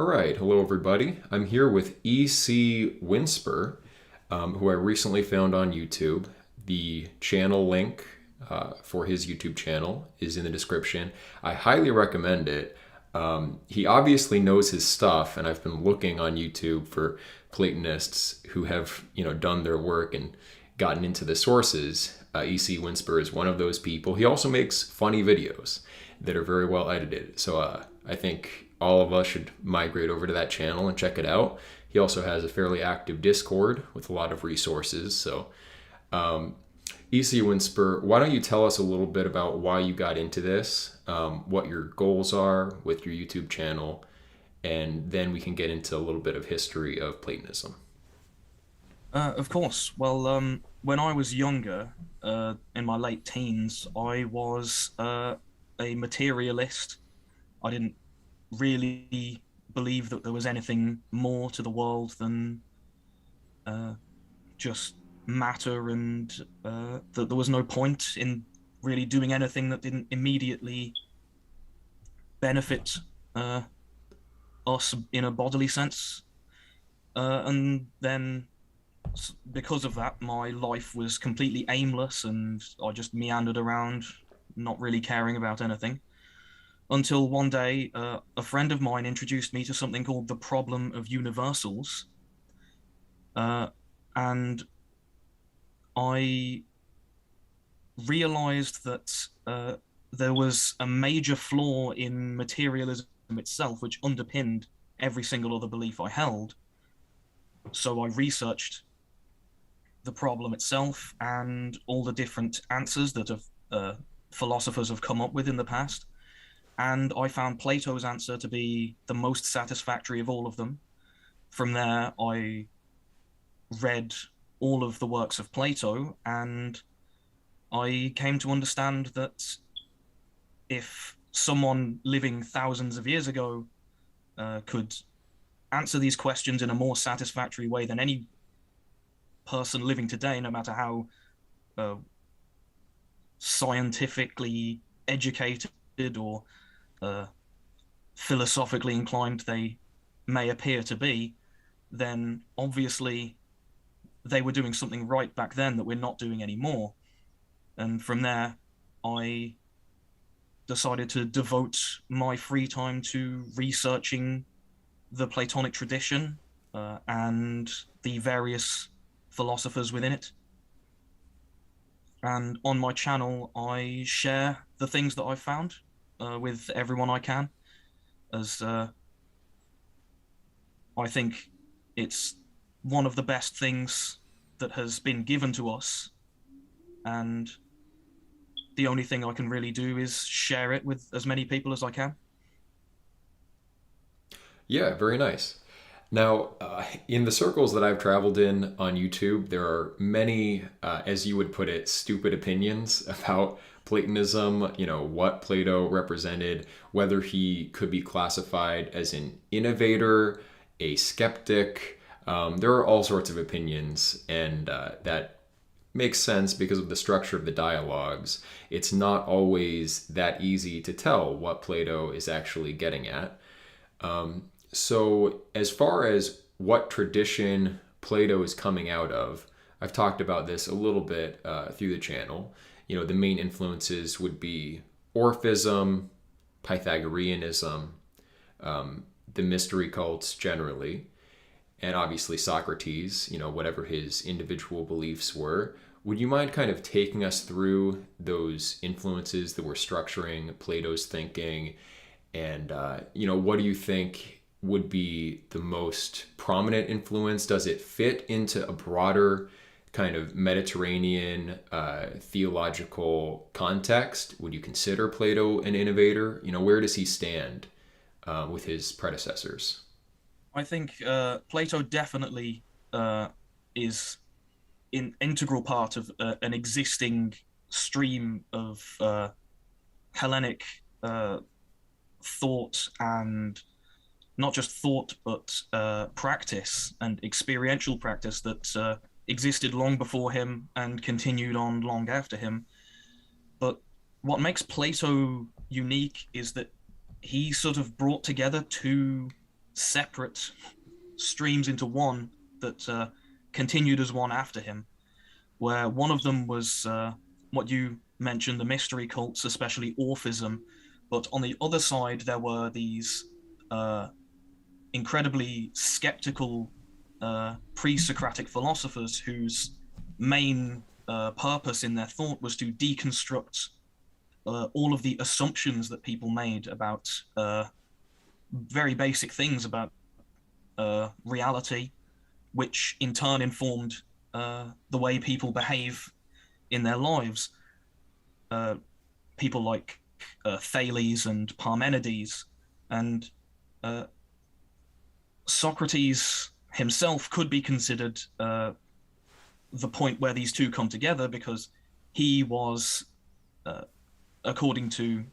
All right, hello everybody. I'm here with E.C. Winsper, who I recently found on YouTube. The channel link for his YouTube channel is in the description. I highly recommend it. He obviously knows his stuff, and I've been looking on YouTube for Platonists who have, done their work and gotten into the sources. E.C. Winsper is one of those people. He also makes funny videos that are very well edited. So I think all of us should migrate over to that channel and check it out. He also has a fairly active Discord with a lot of resources. So, E.C. Winsper, why don't you tell us a little bit about why you got into this, what your goals are with your YouTube channel, and then we can get into a little bit of history of Platonism. Of course. Well, when I was younger, in my late teens, I was a materialist. I didn't really believe that there was anything more to the world than just matter, and that there was no point in really doing anything that didn't immediately benefit us in a bodily sense. And then because of that, my life was completely aimless and I just meandered around, not really caring about anything. Until one day, a friend of mine introduced me to something called the problem of universals. And I realized that there was a major flaw in materialism itself, which underpinned every single other belief I held. So I researched the problem itself and all the different answers that philosophers have come up with in the past. And I found Plato's answer to be the most satisfactory of all of them. From there, I read all of the works of Plato, and I came to understand that if someone living thousands of years ago could answer these questions in a more satisfactory way than any person living today, no matter how scientifically educated or philosophically inclined they may appear to be, then obviously they were doing something right back then that we're not doing anymore. And from there, I decided to devote my free time to researching the Platonic tradition and the various philosophers within it. And on my channel, I share the things that I've found with everyone I can, as I think it's one of the best things that has been given to us. And the only thing I can really do is share it with as many people as I can. Yeah, very nice. Now, in the circles that I've traveled in on YouTube, there are many, as you would put it, stupid opinions about Platonism, what Plato represented, whether he could be classified as an innovator, a skeptic. There are all sorts of opinions, and that makes sense because of the structure of the dialogues. It's not always that easy to tell what Plato is actually getting at. So, as far as what tradition Plato is coming out of, I've talked about this a little bit through the channel. The main influences would be Orphism, Pythagoreanism, the mystery cults generally, and obviously Socrates, whatever his individual beliefs were. Would you mind kind of taking us through those influences that were structuring Plato's thinking? And, what do you think would be the most prominent influence? Does it fit into a broader kind of Mediterranean theological context? Would you consider Plato an innovator? Where does he stand with his predecessors? I think Plato definitely is an integral part of an existing stream of Hellenic thought, and not just thought, but practice and experiential practice that existed long before him and continued on long after him. But what makes Plato unique is that he sort of brought together two separate streams into one that continued as one after him, where one of them was what you mentioned, the mystery cults, especially Orphism. But on the other side, there were these incredibly skeptical pre-Socratic philosophers whose main purpose in their thought was to deconstruct all of the assumptions that people made about very basic things about reality, which in turn informed the way people behave in their lives. People like Thales and Parmenides, and Socrates himself could be considered the point where these two come together, because he was, according to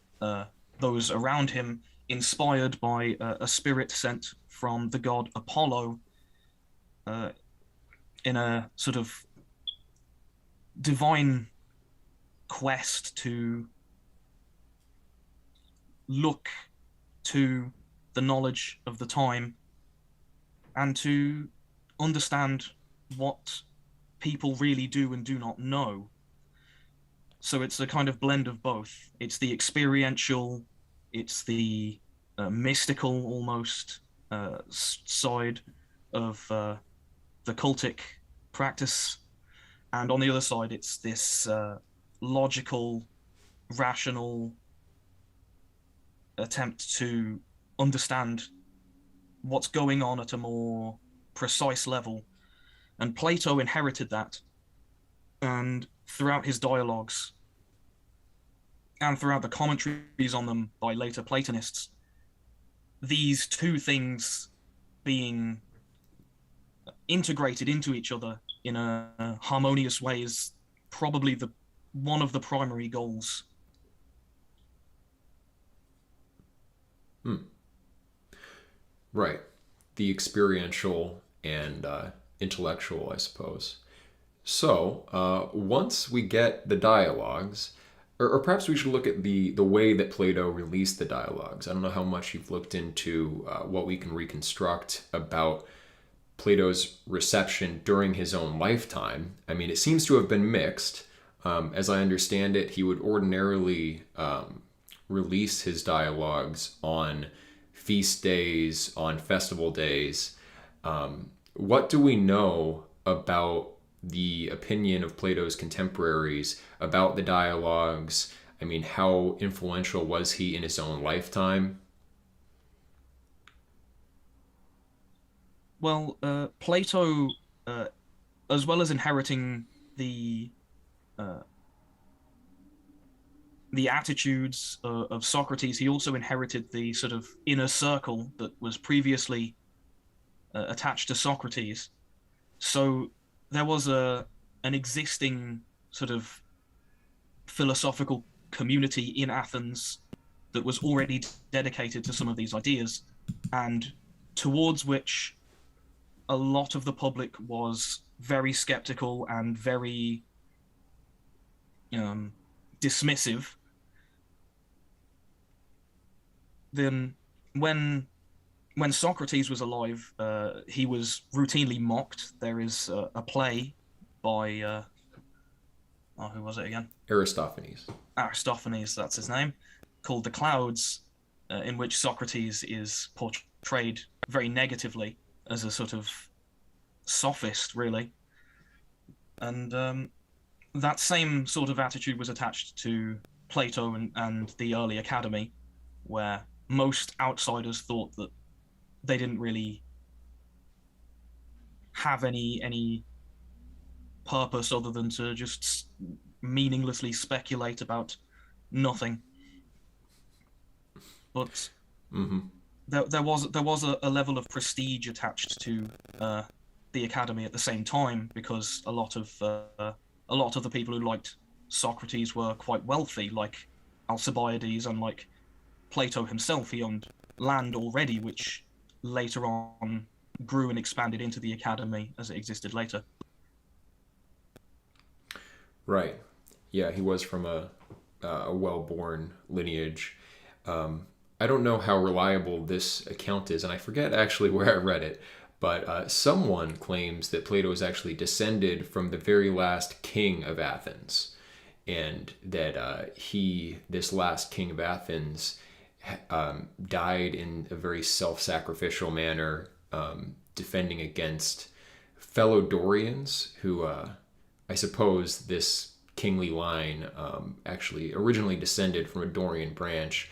those around him, inspired by a spirit sent from the god Apollo in a sort of divine quest to look to the knowledge of the time and to understand what people really do and do not know. So it's a kind of blend of both. It's the experiential, it's the mystical almost side of the cultic practice, and on the other side it's this logical, rational attempt to understand what's going on at a more precise level. And Plato inherited that, and throughout his dialogues and throughout the commentaries on them by later Platonists, these two things being integrated into each other in a harmonious way is probably one of the primary goals. Right. The experiential and intellectual, I suppose. So, once we get the dialogues, or perhaps we should look at the way that Plato released the dialogues. I don't know how much you've looked into what we can reconstruct about Plato's reception during his own lifetime. I mean, it seems to have been mixed. As I understand it, he would ordinarily release his dialogues on feast days, on festival days. What do we know about the opinion of Plato's contemporaries about the dialogues? I mean, how influential was he in his own lifetime? Well, Plato, as well as inheriting the attitudes of Socrates, he also inherited the sort of inner circle that was previously attached to Socrates. So there was an existing sort of philosophical community in Athens that was already dedicated to some of these ideas, and towards which a lot of the public was very skeptical and very dismissive. Then when Socrates was alive, he was routinely mocked. There is a play by who was it again? Aristophanes. Aristophanes, that's his name, called The Clouds, in which Socrates is portrayed very negatively as a sort of sophist, really. And that same sort of attitude was attached to Plato and the early academy, where most outsiders thought that they didn't really have any purpose other than to just meaninglessly speculate about nothing. But there was a level of prestige attached to the academy at the same time, because a lot of the people who liked Socrates were quite wealthy, like Alcibiades, and like Plato himself. He owned land already, which later on grew and expanded into the academy as it existed later. Right. Yeah, he was from a well-born lineage. I don't know how reliable this account is, and I forget actually where I read it, but someone claims that Plato is actually descended from the very last king of Athens, and that this last king of Athens, died in a very self-sacrificial manner, defending against fellow Dorians who, I suppose this kingly line actually originally descended from a Dorian branch.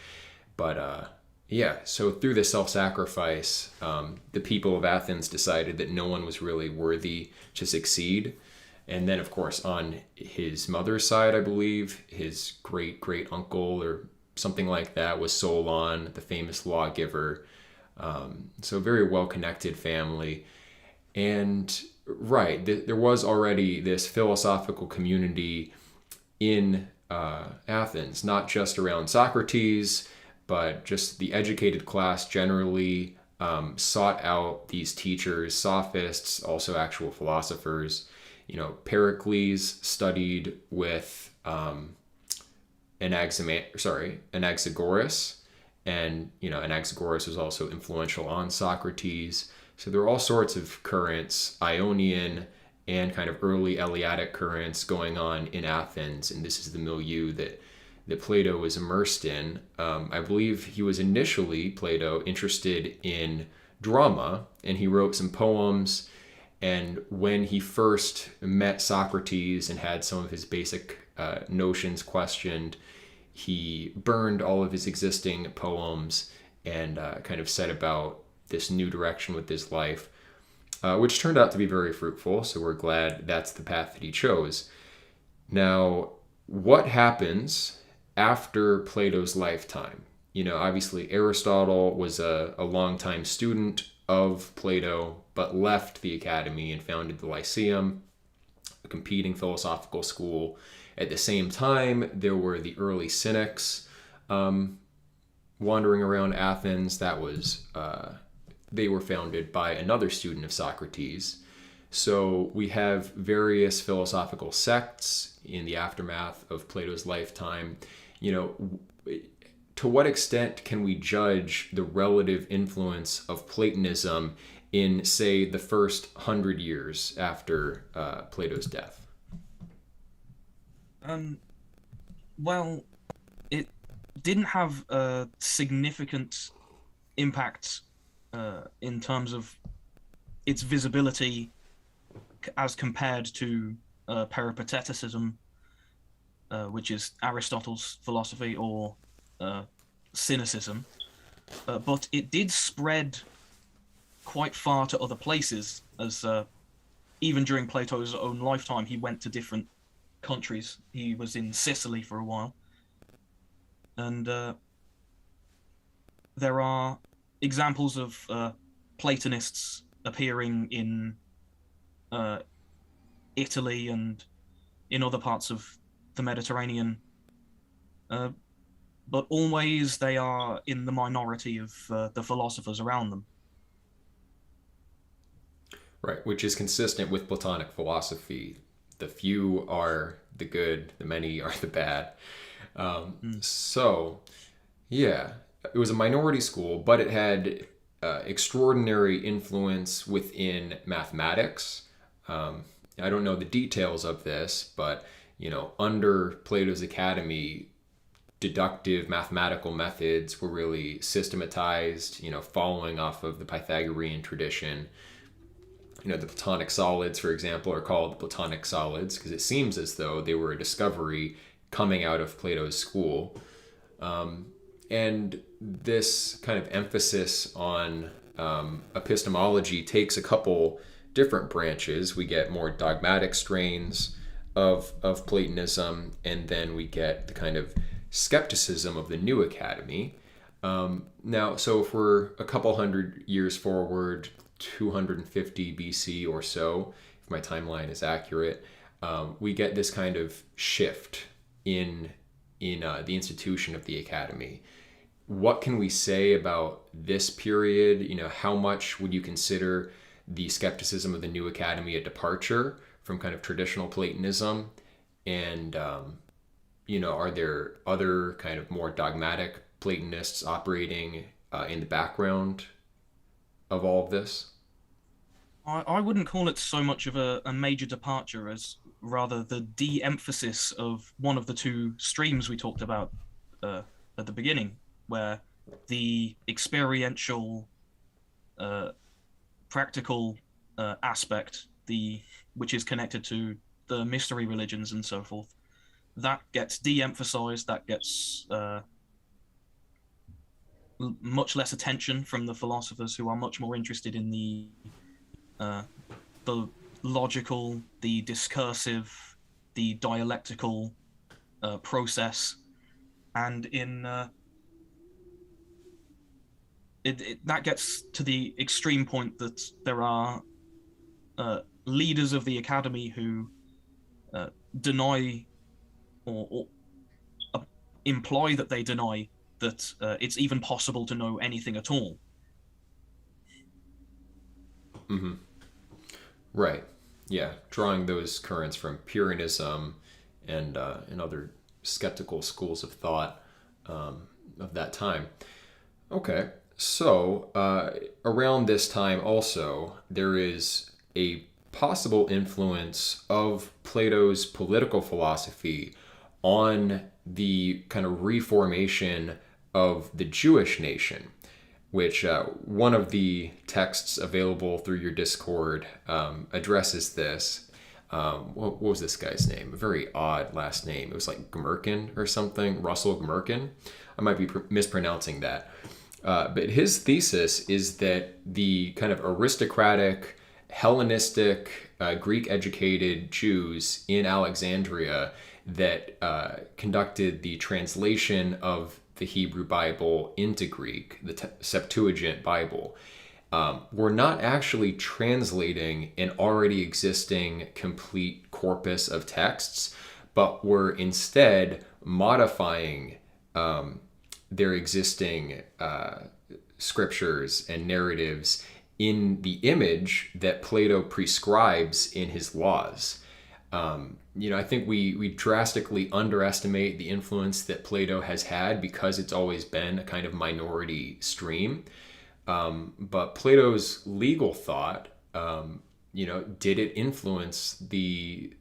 But yeah, so through this self-sacrifice, the people of Athens decided that no one was really worthy to succeed. And then, of course, on his mother's side, I believe, his great uncle or something like that was Solon, the famous lawgiver. So very well-connected family. And right, there was already this philosophical community in Athens, not just around Socrates, but just the educated class generally sought out these teachers, sophists, also actual philosophers. Pericles studied with Anaxagoras, and Anaxagoras was also influential on Socrates. So there are all sorts of currents, Ionian and kind of early Eleatic currents going on in Athens, and this is the milieu that Plato was immersed in. I believe he was initially, Plato, interested in drama, and he wrote some poems. And when he first met Socrates and had some of his basic notions questioned, he burned all of his existing poems and kind of set about this new direction with his life, which turned out to be very fruitful. So we're glad that's the path that he chose. Now, what happens after Plato's lifetime? Obviously Aristotle was a longtime student of Plato, but left the academy and founded the Lyceum, a competing philosophical school. At the same time, there were the early Cynics wandering around Athens. They were founded by another student of Socrates. So we have various philosophical sects in the aftermath of Plato's lifetime. To what extent can we judge the relative influence of Platonism in, say, the first 100 years after Plato's death? Well, it didn't have a significant impact in terms of its visibility as compared to Peripateticism, which is Aristotle's philosophy, or Cynicism, but it did spread quite far to other places, as even during Plato's own lifetime, he went to different countries. He was in Sicily for a while, and there are examples of Platonists appearing in Italy and in other parts of the Mediterranean, but always they are in the minority of the philosophers around them. Right, which is consistent with Platonic philosophy. The few are the good, the many are the bad. So, yeah, it was a minority school, but it had extraordinary influence within mathematics. I don't know the details of this, but under Plato's academy, deductive mathematical methods were really systematized, following off of the Pythagorean tradition. The Platonic solids, for example, are called Platonic solids because it seems as though they were a discovery coming out of Plato's school. And this kind of emphasis on epistemology takes a couple different branches. We get more dogmatic strains of Platonism, and then we get the kind of skepticism of the new academy. Now, so if we're a couple hundred years forward, 250 BC or so, if my timeline is accurate, we get this kind of shift in the institution of the academy. What can we say about this period? How much would you consider the skepticism of the new academy a departure from kind of traditional Platonism? And, are there other kind of more dogmatic Platonists operating in the background of all of this? I wouldn't call it so much of a major departure as rather the de-emphasis of one of the two streams we talked about uh, at the beginning, where the experiential, practical aspect, which is connected to the mystery religions and so forth, that gets de-emphasized. That gets much less attention from the philosophers who are much more interested in the logical, the discursive, the dialectical process, and that gets to the extreme point that there are leaders of the academy who deny or imply that they deny that it's even possible to know anything at all. Mm-hmm. Right. Yeah. Drawing those currents from Pyrrhonism and other skeptical schools of thought of that time. Okay. So around this time also, there is a possible influence of Plato's political philosophy on the kind of reformation of the Jewish nation, which one of the texts available through your Discord addresses this. What was this guy's name? A very odd last name. It was like Gmerkin or something. Russell Gmerkin. I might be mispronouncing that. But his thesis is that the kind of aristocratic, Hellenistic, Greek-educated Jews in Alexandria that conducted the translation of the Hebrew Bible into Greek, the Septuagint Bible, were not actually translating an already existing complete corpus of texts, but were instead modifying their existing scriptures and narratives in the image that Plato prescribes in his laws. I think we drastically underestimate the influence that Plato has had because it's always been a kind of minority stream. But Plato's legal thought, did it influence the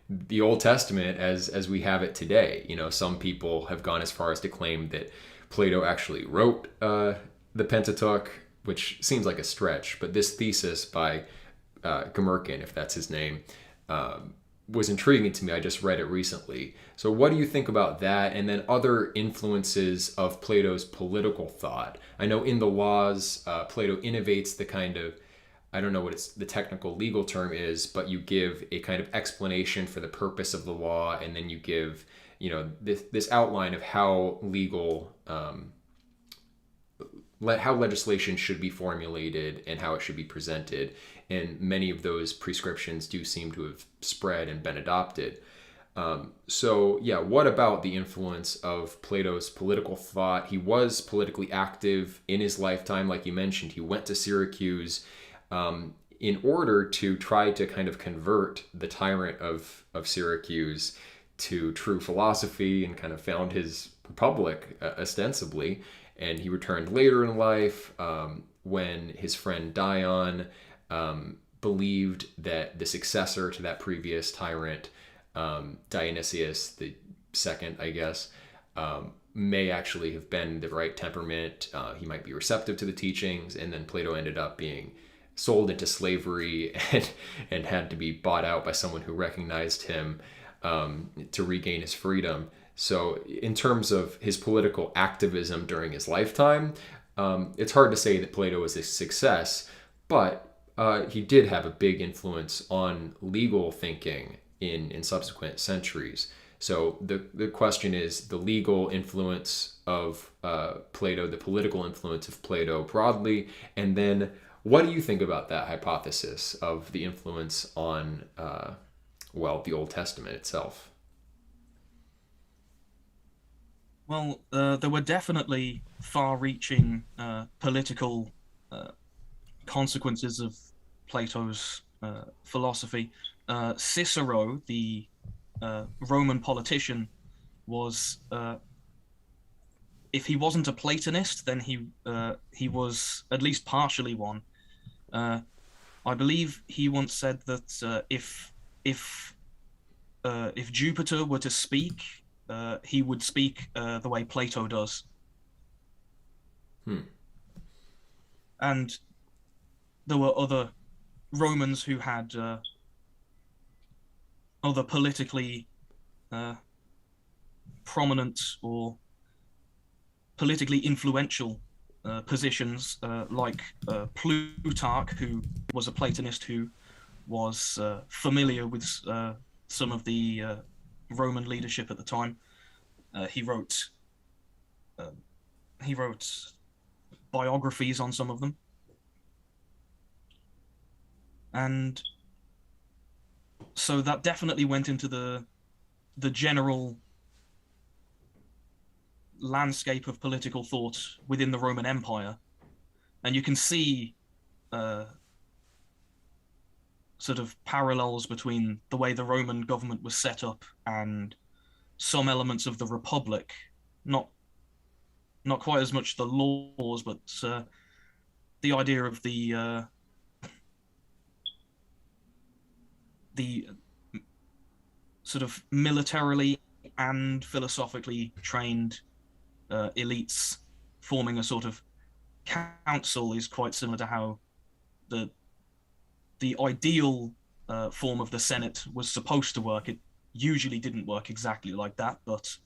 the Old Testament as we have it today? Some people have gone as far as to claim that Plato actually wrote the Pentateuch, which seems like a stretch. But this thesis by Gmerkin, if that's his name, was intriguing to me. I just read it recently. So what do you think about that? And then other influences of Plato's political thought. I know in the laws, Plato innovates the kind of, I don't know what the technical legal term is, but you give a kind of explanation for the purpose of the law, and then you give, this outline of how how legislation should be formulated and how it should be presented. And many of those prescriptions do seem to have spread and been adopted. What about the influence of Plato's political thought? He was politically active in his lifetime, like you mentioned. He went to Syracuse in order to try to kind of convert the tyrant of Syracuse to true philosophy, and kind of found his republic ostensibly. And he returned later in life when his friend Dion believed that the successor to that previous tyrant, Dionysius the second, I guess, may actually have been the right temperament. He might be receptive to the teachings, and then Plato ended up being sold into slavery and had to be bought out by someone who recognized him to regain his freedom. So in terms of his political activism during his lifetime, it's hard to say that Plato was a success, but he did have a big influence on legal thinking in subsequent centuries. So the question is the legal influence of Plato, the political influence of Plato broadly, and then what do you think about that hypothesis of the influence on, the Old Testament itself? Well, there were definitely far-reaching political consequences of Plato's philosophy. Cicero, the Roman politician, was if he wasn't a Platonist, then he was at least partially one. I believe he once said that if Jupiter were to speak, he would speak the way Plato does. And there were other Romans who had other politically prominent or politically influential positions, like Plutarch, who was a Platonist who was familiar with some of the Roman leadership at the time. He wrote biographies on some of them, and so that definitely went into the general landscape of political thought within the Roman Empire. And you can see sort of parallels between the way the Roman government was set up and some elements of the Republic. Not quite as much the laws, but the idea of the sort of militarily and philosophically trained elites forming a sort of council is quite similar to how the ideal form of the Senate was supposed to work. It usually didn't work exactly like that, but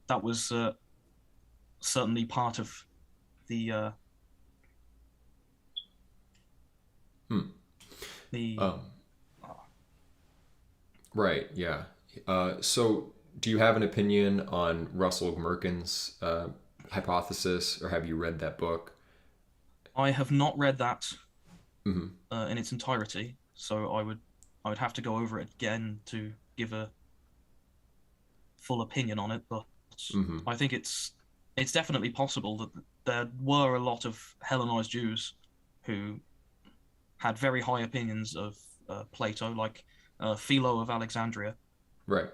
that was certainly part of the Right, yeah. So do you have an opinion on Russell Merkin's hypothesis, or have you read that book? I have not read that in its entirety, so I would have to go over it again to give a full opinion on it. But I think it's definitely possible that there were a lot of Hellenized Jews who had very high opinions of Plato, like Philo of Alexandria. Right.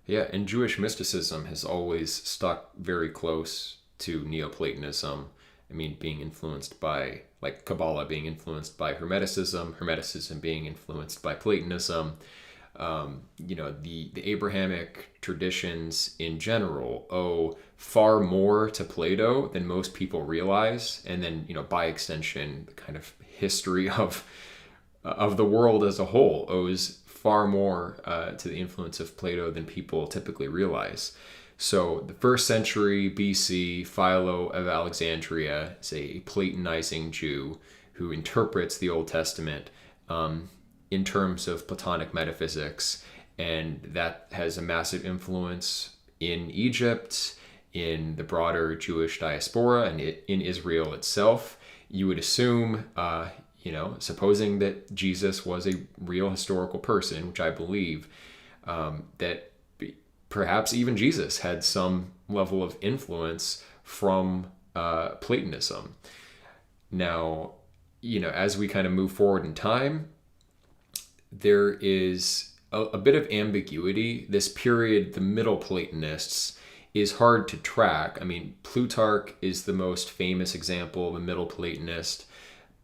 Yeah, and Jewish mysticism has always stuck very close to Neoplatonism. I mean, being influenced by, like, Kabbalah being influenced by Hermeticism, Hermeticism being influenced by Platonism. The Abrahamic traditions in general owe far more to Plato than most people realize. And then, by extension, the kind of history of the world as a whole owes far more to the influence of Plato than people typically realize. So the 1st century BC, Philo of Alexandria is a Platonizing Jew who interprets the Old Testament in terms of Platonic metaphysics, and that has a massive influence in Egypt, in the broader Jewish diaspora, and in Israel itself. You would assume, supposing that Jesus was a real historical person, which I believe, that perhaps even Jesus had some level of influence from Platonism. Now, as we kind of move forward in time, there is a bit of ambiguity. This period, the Middle Platonists, is hard to track. I mean, Plutarch is the most famous example of a Middle Platonist,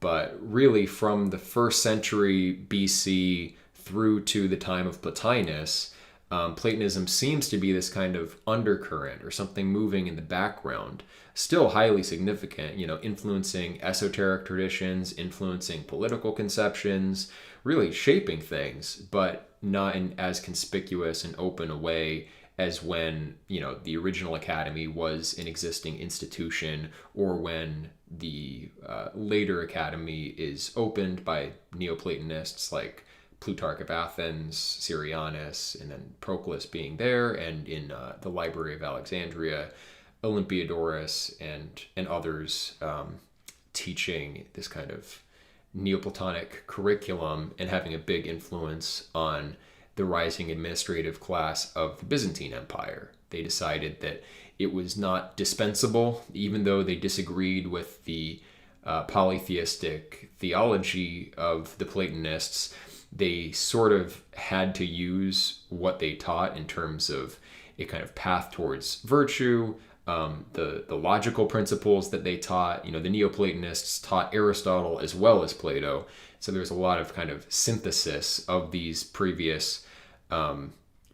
but really from the 1st century BC through to the time of Plotinus, Platonism seems to be this kind of undercurrent or something moving in the background, still highly significant, influencing esoteric traditions, influencing political conceptions, really shaping things, but not in as conspicuous and open a way as when, the original academy was an existing institution, or when the later academy is opened by Neoplatonists like Plutarch of Athens, Syrianus, and then Proclus being there, and in the Library of Alexandria, Olympiodorus and others teaching this kind of Neoplatonic curriculum and having a big influence on the rising administrative class of the Byzantine Empire. They decided that it was not dispensable, even though they disagreed with the polytheistic theology of the Platonists. They sort of had to use what they taught in terms of a kind of path towards virtue, the logical principles that they taught. The Neoplatonists taught Aristotle as well as Plato. So there's a lot of kind of synthesis of these previous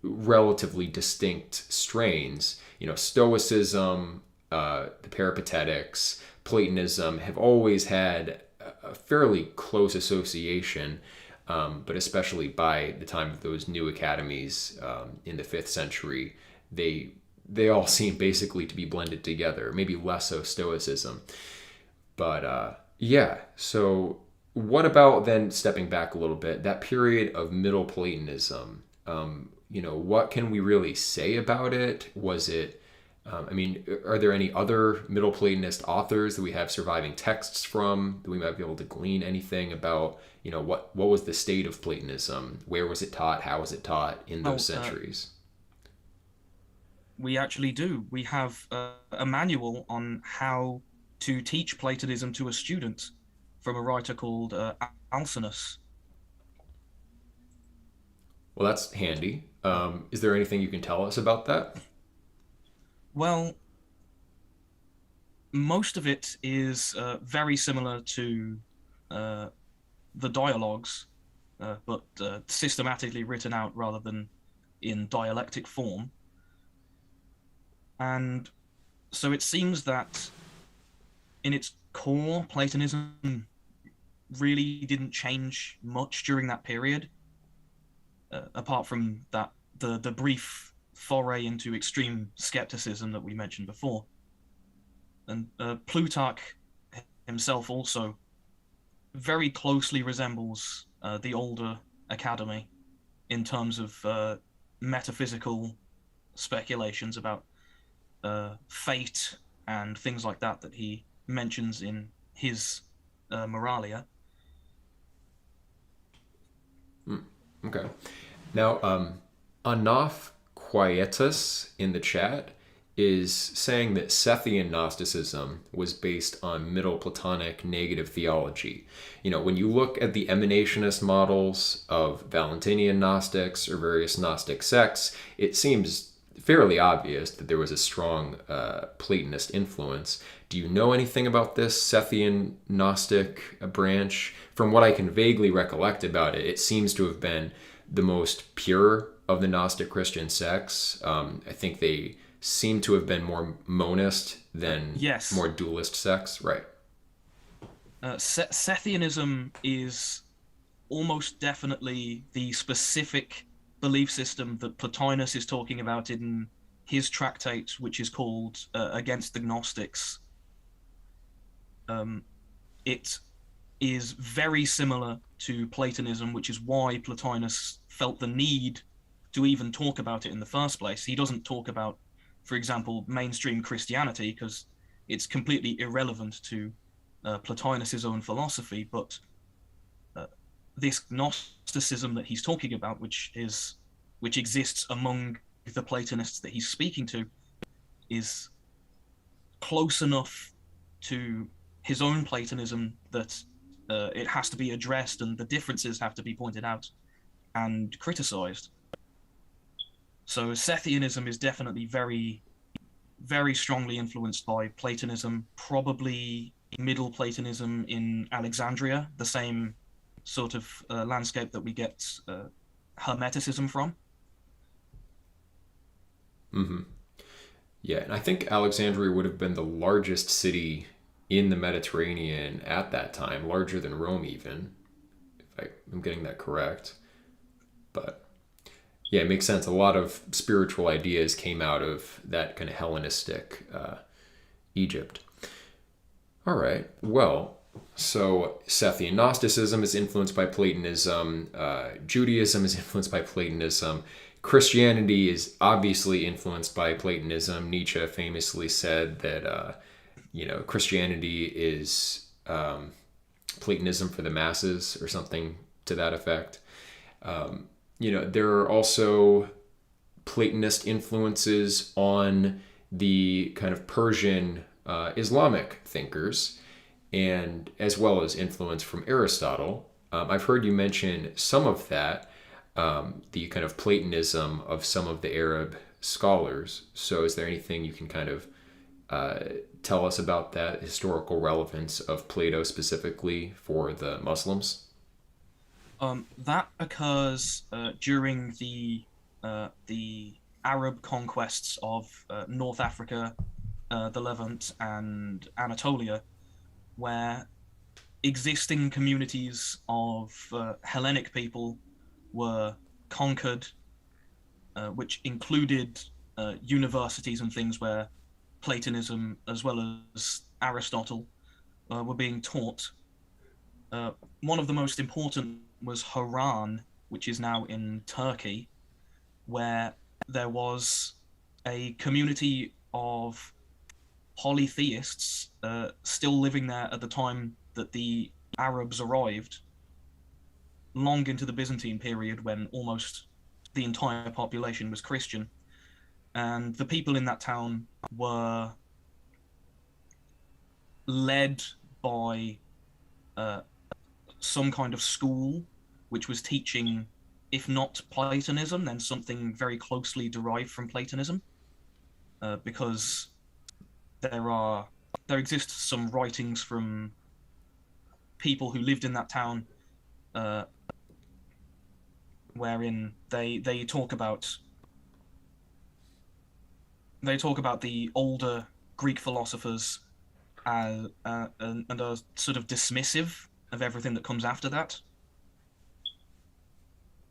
relatively distinct strains. Stoicism, the Peripatetics, Platonism have always had a fairly close association, but especially by the time of those new academies in the 5th century, they all seem basically to be blended together, maybe less so Stoicism. But so what about then, stepping back a little bit, that period of Middle Platonism? What can we really say about it? Was it, are there any other Middle Platonist authors that we have surviving texts from that we might be able to glean anything about, what was the state of Platonism? Where was it taught? How was it taught in those centuries? We actually do. We have a manual on how to teach Platonism to a student from a writer called Alsoness. Well, that's handy. Is there anything you can tell us about that? Well, most of it is very similar to the dialogues, but systematically written out rather than in dialectic form. And so it seems that in its core, Platonism really didn't change much during that period, apart from that the brief foray into extreme skepticism that we mentioned before. And Plutarch himself also very closely resembles the older academy in terms of metaphysical speculations about fate and things like that he mentions in his Moralia. Okay. Now, Enough Quietus in the chat is saying that Sethian Gnosticism was based on Middle Platonic negative theology. When you look at the emanationist models of Valentinian Gnostics or various Gnostic sects, it seems fairly obvious that there was a strong Platonist influence. Do you know anything about this Sethian Gnostic branch? From what I can vaguely recollect about it, it seems to have been the most pure of the Gnostic Christian sects. I think they seem to have been more monist than more dualist sects. Right. Sethianism is almost definitely the specific belief system that Plotinus is talking about in his tractate, which is called Against the Gnostics. It is very similar to Platonism, which is why Plotinus felt the need to even talk about it in the first place. He doesn't talk about, for example, mainstream Christianity because it's completely irrelevant to Plotinus's own philosophy, but this Gnosticism that he's talking about, which exists among the Platonists that he's speaking to, is close enough to his own Platonism that it has to be addressed and the differences have to be pointed out and criticized. So Sethianism is definitely very, very strongly influenced by Platonism, probably Middle Platonism in Alexandria, the same sort of landscape that we get Hermeticism from. Mm-hmm. Yeah, and I think Alexandria would have been the largest city in the Mediterranean at that time, larger than Rome even, if I'm getting that correct. But yeah, it makes sense. A lot of spiritual ideas came out of that kind of Hellenistic Egypt. All right. Well, so Sethian Gnosticism is influenced by Platonism. Judaism is influenced by Platonism. Christianity is obviously influenced by Platonism. Nietzsche famously said that, Christianity is Platonism for the masses or something to that effect. There are also Platonist influences on the kind of Persian Islamic thinkers, and as well as influence from Aristotle. I've heard you mention some of that, the kind of Platonism of some of the Arab scholars. So is there anything you can kind of tell us about that historical relevance of Plato specifically for the Muslims? That occurs during the Arab conquests of North Africa, the Levant, and Anatolia, where existing communities of Hellenic people were conquered, which included universities and things where Platonism as well as Aristotle were being taught. One of the most important was Haran, which is now in Turkey, where there was a community of polytheists still living there at the time that the Arabs arrived, long into the Byzantine period when almost the entire population was Christian. And the people in that town were led by some kind of school which was teaching, if not Platonism, then something very closely derived from Platonism, because there exists some writings from people who lived in that town, wherein they talk about the older Greek philosophers and are sort of dismissive of everything that comes after that.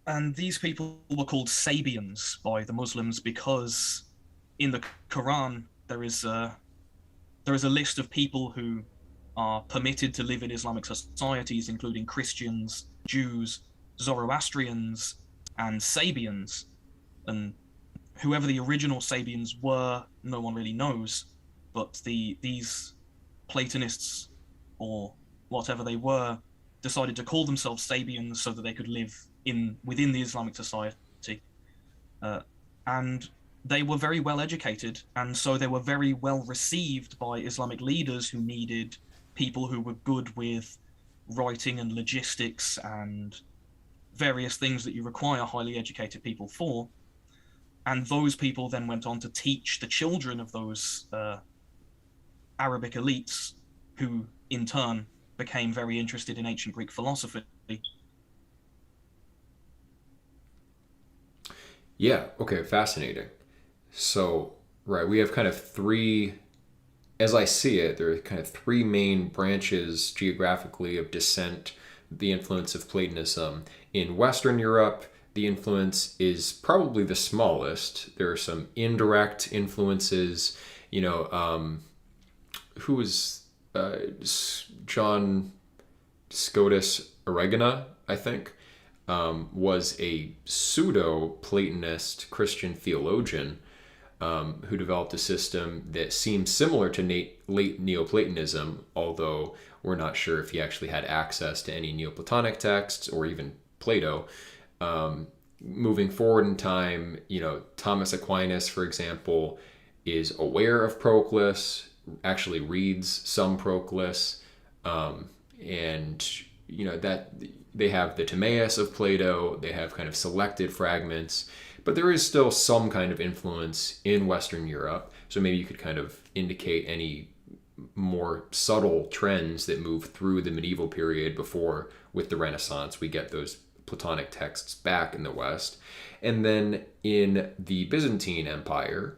And these people were called Sabians by the Muslims because in the Quran there is a list of people who are permitted to live in Islamic societies, including Christians, Jews, Zoroastrians, and Sabians. And whoever the original Sabians were, no one really knows. But these Platonists, or whatever they were, decided to call themselves Sabians so that they could live within the Islamic society. And they were very well educated, and so they were very well received by Islamic leaders who needed people who were good with writing and logistics and various things that you require highly educated people for. And those people then went on to teach the children of those Arabic elites, who in turn became very interested in ancient Greek philosophy. Yeah, okay, fascinating. So, right, we have kind of three, as I see it, there are kind of three main branches geographically of descent, the influence of Platonism. In Western Europe, the influence is probably the smallest. There are some indirect influences, who was John Scotus Erigena, I think, was a pseudo-Platonist Christian theologian who developed a system that seems similar to late Neoplatonism, although we're not sure if he actually had access to any Neoplatonic texts or even Plato. Moving forward in time, Thomas Aquinas, for example, is aware of Proclus, actually reads some Proclus, and that they have the Timaeus of Plato, they have kind of selected fragments, but there is still some kind of influence in Western Europe. So maybe you could kind of indicate any more subtle trends that move through the medieval period before, with the Renaissance, we get those Platonic texts back in the West. And then in the Byzantine Empire,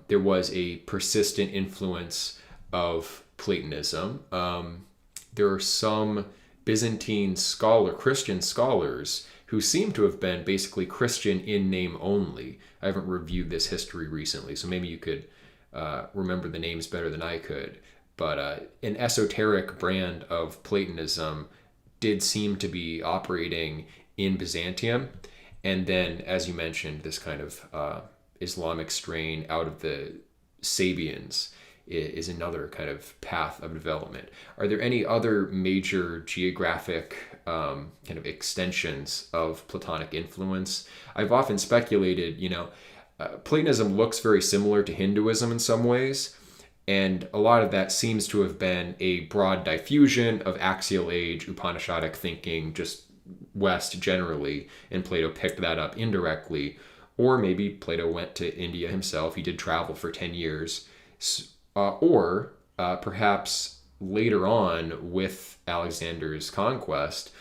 there was a persistent influence of Platonism. There are some Byzantine Christian scholars who seem to have been basically Christian in name only. I haven't reviewed this history recently, so maybe you could remember the names better than I could. But an esoteric brand of Platonism did seem to be operating in Byzantium. And then, as you mentioned, this kind of Islamic strain out of the Sabians is another kind of path of development. Are there any other major geographic kind of extensions of Platonic influence? I've often speculated, Platonism looks very similar to Hinduism in some ways, and a lot of that seems to have been a broad diffusion of axial age Upanishadic thinking, just West generally, and Plato picked that up indirectly. Or maybe Plato went to India himself. He did travel for 10 years. Or perhaps later on with Alexander's conquest,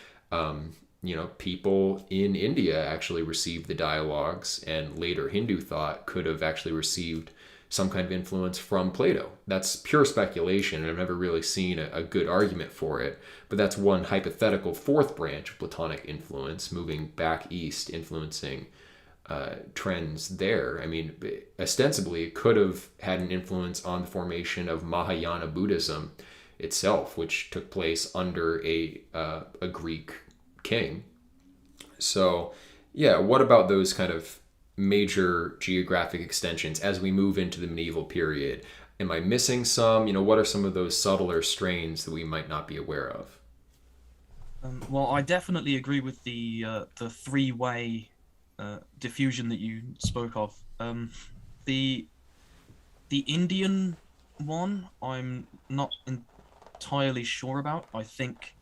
people in India actually received the dialogues, and later Hindu thought could have actually received some kind of influence from Plato. That's pure speculation, and I've never really seen a good argument for it. But that's one hypothetical fourth branch of Platonic influence, moving back east, influencing trends there. I mean, ostensibly, it could have had an influence on the formation of Mahayana Buddhism itself, which took place under a Greek king. So, yeah, what about those kind of major geographic extensions as we move into the medieval period? Am I missing some? What are some of those subtler strains that we might not be aware of? Well, I definitely agree with the three-way diffusion that you spoke of. The the Indian one, I'm not entirely sure about. I think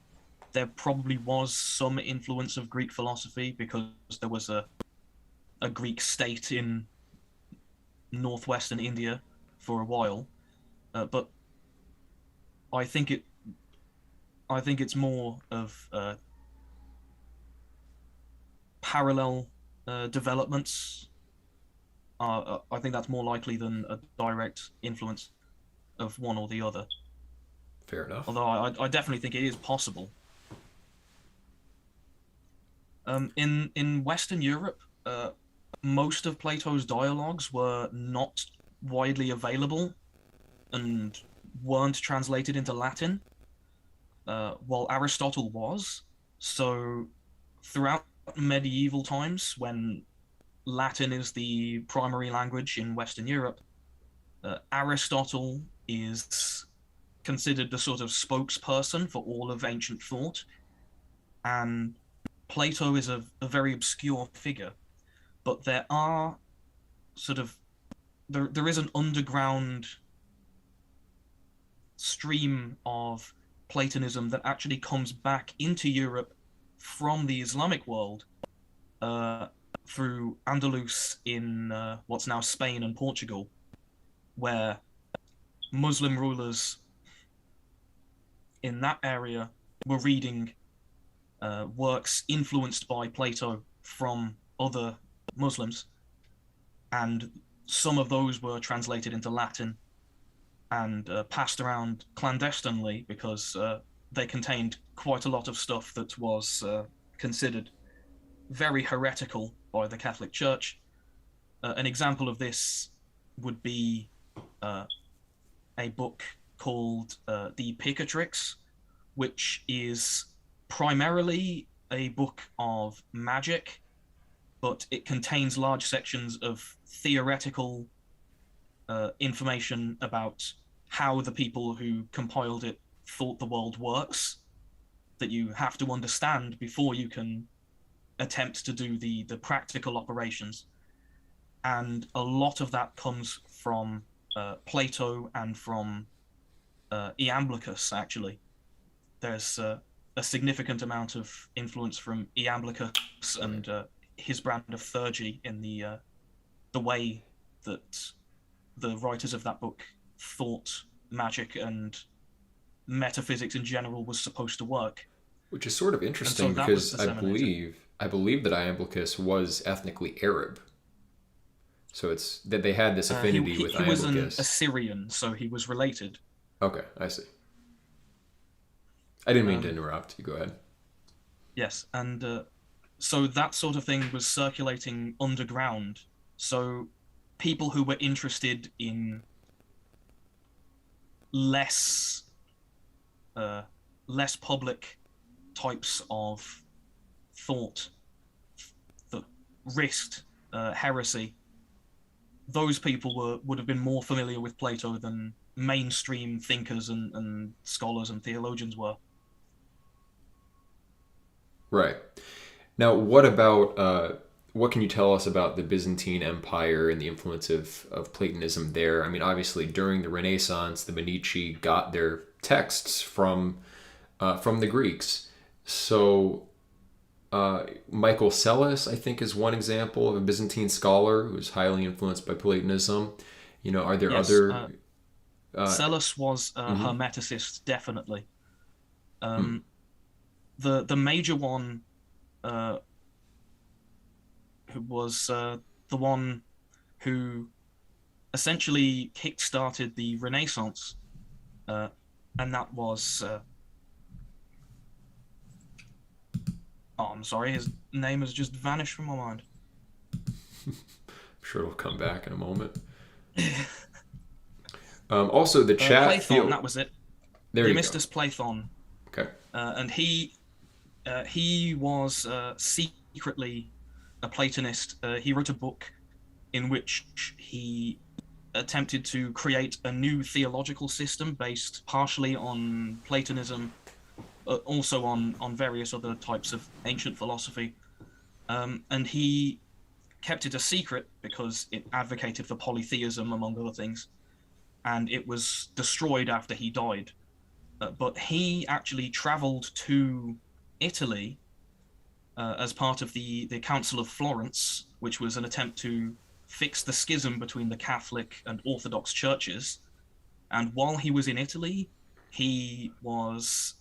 there probably was some influence of Greek philosophy because there was a Greek state in northwestern India for a while, but I think it I think it's more of parallel developments. I think that's more likely than a direct influence of one or the other. Fair enough. Although I definitely think it is possible. In Western Europe, most of Plato's dialogues were not widely available and weren't translated into Latin, while Aristotle was. So throughout medieval times, when Latin is the primary language in Western Europe, Aristotle is considered the sort of spokesperson for all of ancient thought, and Plato is a very obscure figure. But there are sort of there is an underground stream of Platonism that actually comes back into Europe from the Islamic world through Andalus in what's now Spain and Portugal, where Muslim rulers in that area were reading works influenced by Plato from other Muslims, and some of those were translated into Latin and passed around clandestinely because they contained quite a lot of stuff that was considered very heretical by the Catholic Church. An example of this would be a book called The Picatrix, which is primarily a book of magic, but it contains large sections of theoretical information about how the people who compiled it thought the world works, that you have to understand before you can attempt to do the practical operations. And a lot of that comes from Plato and from Iamblichus, actually. There's a significant amount of influence from Iamblichus and his brand of theurgy in the way that the writers of that book thought magic and metaphysics in general was supposed to work. Which is sort of interesting because I believe that Iamblichus was ethnically Arab. So it's that they had this affinity with Iamblichus. He was an Assyrian, so he was related. Okay, I see. I didn't mean to interrupt. You go ahead. Yes, and so that sort of thing was circulating underground. So people who were interested in less public types of thought that risked heresy, those people would have been more familiar with Plato than mainstream thinkers and scholars and theologians were. Right. Now, what about what can you tell us about the Byzantine Empire and the influence of Platonism there? I mean, obviously, during the Renaissance, the Medici got their texts from the Greeks. So, Michael Psellus, I think, is one example of a Byzantine scholar who was highly influenced by Platonism. Are there Yes, other? Psellus was a Mhm. Hermeticist, definitely. Hmm. Um, the major one uh, who was the one who essentially kick-started the Renaissance, uh, and that was oh, I'm sorry, his name has just vanished from my mind. I'm sure it'll come back in a moment. Also, the chat Platon, feel. that was it. There you go. Themistus Platon, Okay. and he was secretly a Platonist. He wrote a book in which he attempted to create a new theological system based partially on Platonism, also on various other types of ancient philosophy. And he kept it a secret because it advocated for polytheism, among other things. And it was destroyed after he died. But he actually traveled to Italy as part of the Council of Florence, which was an attempt to fix the schism between the Catholic and Orthodox churches. And while he was in Italy, he was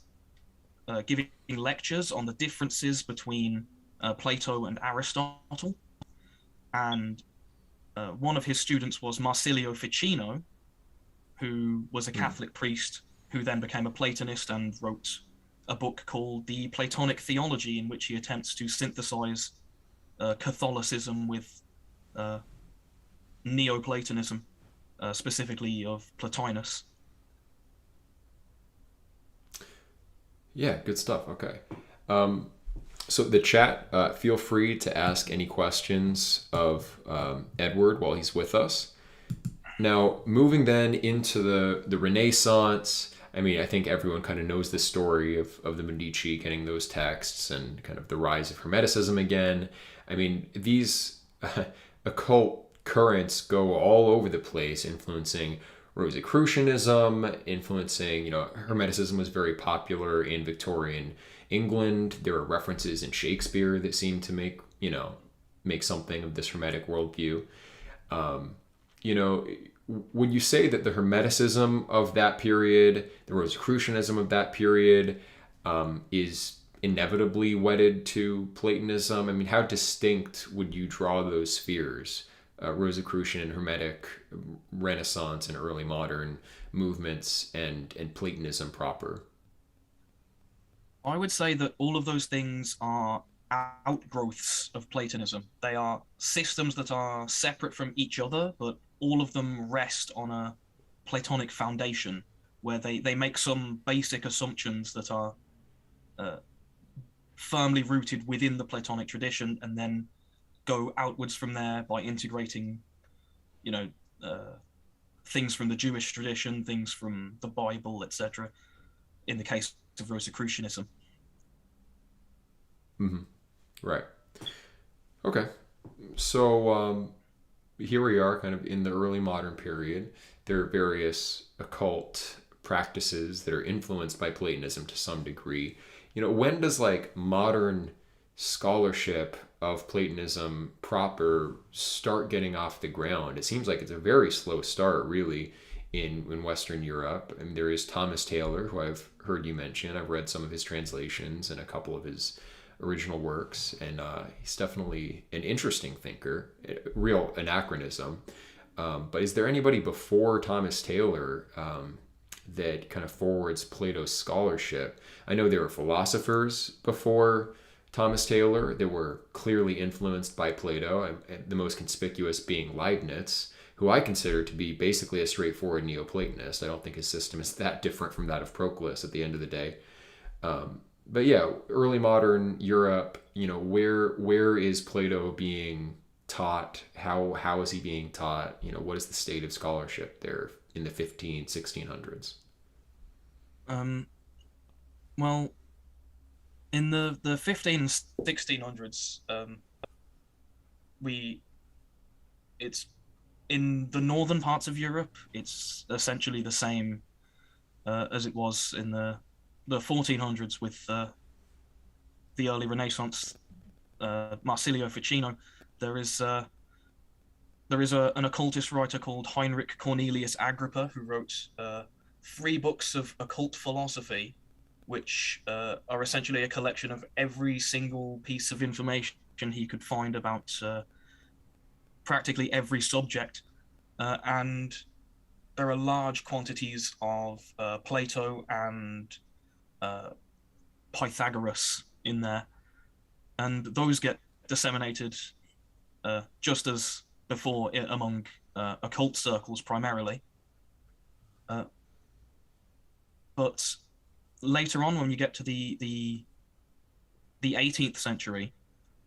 giving lectures on the differences between Plato and Aristotle. And one of his students was Marsilio Ficino, who was a Hmm. Catholic priest who then became a Platonist and wrote a book called The Platonic Theology, in which he attempts to synthesize Catholicism with uh, Neoplatonism, specifically of Plotinus. Yeah, good stuff. Okay. Um, so the chat, feel free to ask any questions of Edward while he's with us. Now, moving then into the Renaissance, I mean, I think everyone kind of knows the story of the Medici getting those texts and kind of the rise of Hermeticism again. I mean, these occult currents go all over the place, influencing Rosicrucianism, influencing, Hermeticism was very popular in Victorian England. There are references in Shakespeare that seem to make something of this Hermetic worldview. Um, you know, would you say that the Hermeticism of that period, the Rosicrucianism of that period, is inevitably wedded to Platonism? I mean, how distinct would you draw those spheres, Rosicrucian and Hermetic, Renaissance and early modern movements, and Platonism proper? I would say that all of those things are outgrowths of Platonism. They are systems that are separate from each other, but all of them rest on a Platonic foundation where they make some basic assumptions that are uh, firmly rooted within the Platonic tradition and then go outwards from there by integrating, you know, uh, things from the Jewish tradition, things from the Bible, etc. In the case of Rosicrucianism. Mm-hmm. Right. Okay. So here we are, kind of in the early modern period. There are various occult practices that are influenced by Platonism to some degree. When does like modern scholarship of Platonism proper start getting off the ground? It seems like it's a very slow start, really, in Western Europe. I mean, there is Thomas Taylor, who I've heard you mention. I've read some of his translations and a couple of his original works, and he's definitely an interesting thinker, a real anachronism. But is there anybody before Thomas Taylor that kind of forwards Plato's scholarship? I know there were philosophers before Thomas Taylor that were clearly influenced by Plato, the most conspicuous being Leibniz, who I consider to be basically a straightforward Neoplatonist. I don't think his system is that different from that of Proclus at the end of the day. But yeah, early modern Europe, where is Plato being taught? How is he being taught? What is the state of scholarship there in the 1600s? Um, well, in the 15 and 1600s, we it's in the northern parts of Europe. It's essentially the same as it was in the 1400s with the early Renaissance. Marsilio Ficino, there is an occultist writer called Heinrich Cornelius Agrippa who wrote 3 books of occult philosophy, which are essentially a collection of every single piece of information he could find about practically every subject. And there are large quantities of Plato and Pythagoras in there, and those get disseminated just as before among occult circles primarily. But later on, when you get to the 18th century,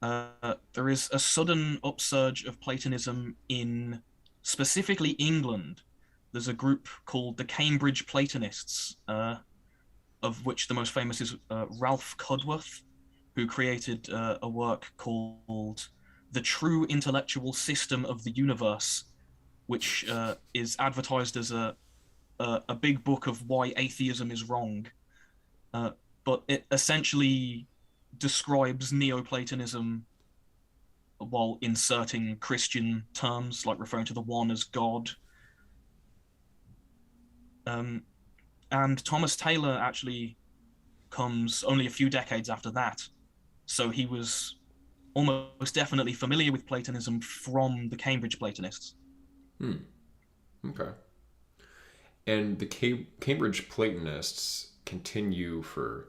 there is a sudden upsurge of Platonism in specifically England. There's a group called the Cambridge Platonists, of which the most famous is Ralph Cudworth, who created a work called The True Intellectual System of the Universe, which is advertised as a big book of why atheism is wrong. But it essentially describes Neoplatonism while inserting Christian terms, like referring to the one as God. And Thomas Taylor actually comes only a few decades after that. So he was almost definitely familiar with Platonism from the Cambridge Platonists. Okay. And the Cambridge Platonists continue for,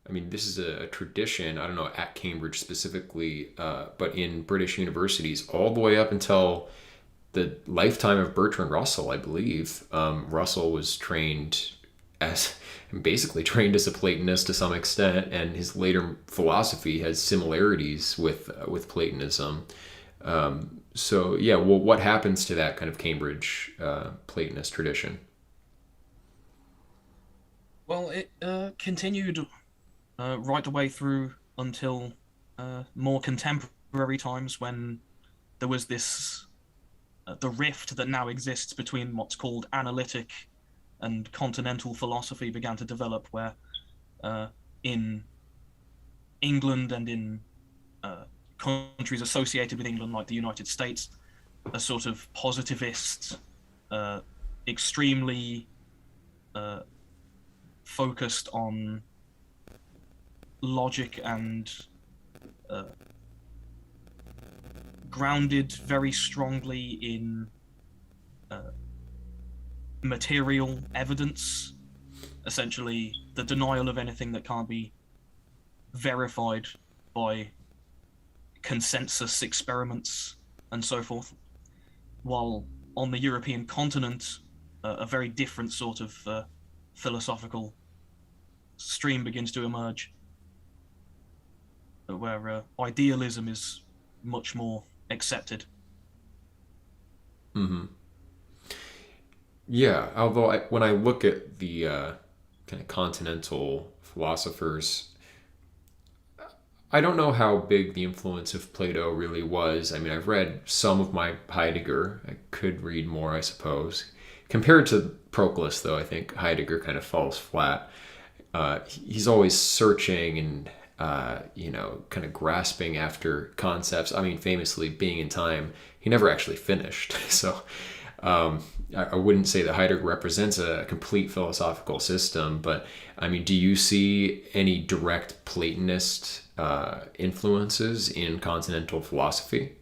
I mean, this is a tradition, I don't know, at Cambridge specifically, but in British universities all the way up until the lifetime of Bertrand Russell, I believe. Russell was basically trained as a Platonist to some extent, and his later philosophy has similarities with Platonism. So yeah, well, what happens to that kind of Cambridge Platonist tradition? Well, it continued right the way through until more contemporary times, when there was this the rift that now exists between what's called analytic and continental philosophy began to develop, where in England and in countries associated with England, like the United States, a sort of positivist, extremely focused on logic and grounded very strongly in material evidence, essentially the denial of anything that can't be verified by consensus experiments and so forth. While on the European continent, a very different sort of philosophical stream begins to emerge, where idealism is much more accepted. Mm-hmm. Yeah, although when I look at the kind of continental philosophers, I don't know how big the influence of Plato really was. I mean, I've read some of my Heidegger. I could read more, I suppose. Compared to Proclus, though, I think Heidegger kind of falls flat. He's always searching and kind of grasping after concepts. I mean, famously, Being in Time, he never actually finished. So I wouldn't say that Heidegger represents a complete philosophical system, but I mean, do you see any direct Platonist influences in continental philosophy?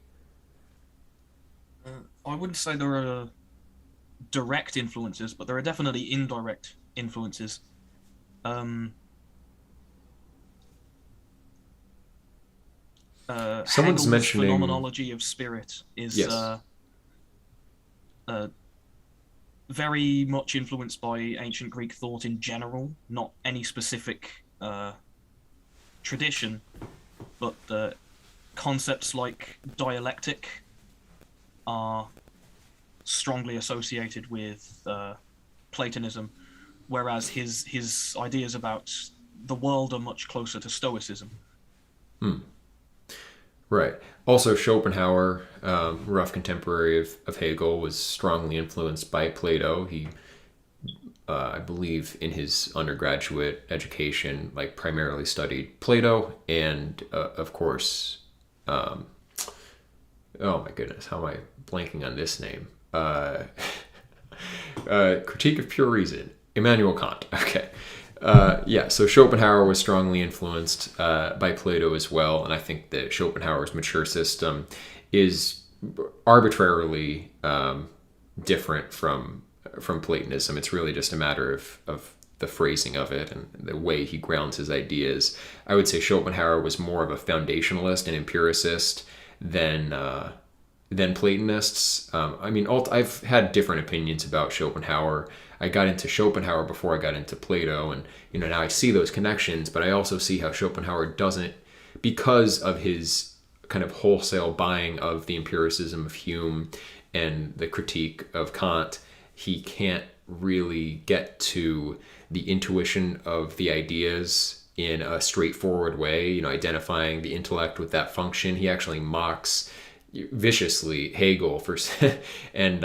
I wouldn't say there are direct influences, but there are definitely indirect influences. Someone's Hegel's mentioning phenomenology of spirit is yes. Very much influenced by ancient Greek thought in general, not any specific tradition, but concepts like dialectic are strongly associated with Platonism, whereas his ideas about the world are much closer to Stoicism. Right. Also, Schopenhauer, rough contemporary of Hegel, was strongly influenced by Plato. He, I believe, in his undergraduate education, like primarily studied Plato and, of course, Oh my goodness, how am I blanking on this name? Critique of Pure Reason, Immanuel Kant. Okay. Yeah, so Schopenhauer was strongly influenced by Plato as well, and I think that Schopenhauer's mature system is arbitrarily different from Platonism. It's really just a matter of the phrasing of it and the way he grounds his ideas. I would say Schopenhauer was more of a foundationalist and empiricist than Platonists. I mean, I've had different opinions about Schopenhauer. I got into Schopenhauer before I got into Plato, and now I see those connections, but I also see how Schopenhauer doesn't, because of his kind of wholesale buying of the empiricism of Hume and the critique of Kant, he can't really get to the intuition of the ideas in a straightforward way, identifying the intellect with that function. He actually mocks viciously Hegel for and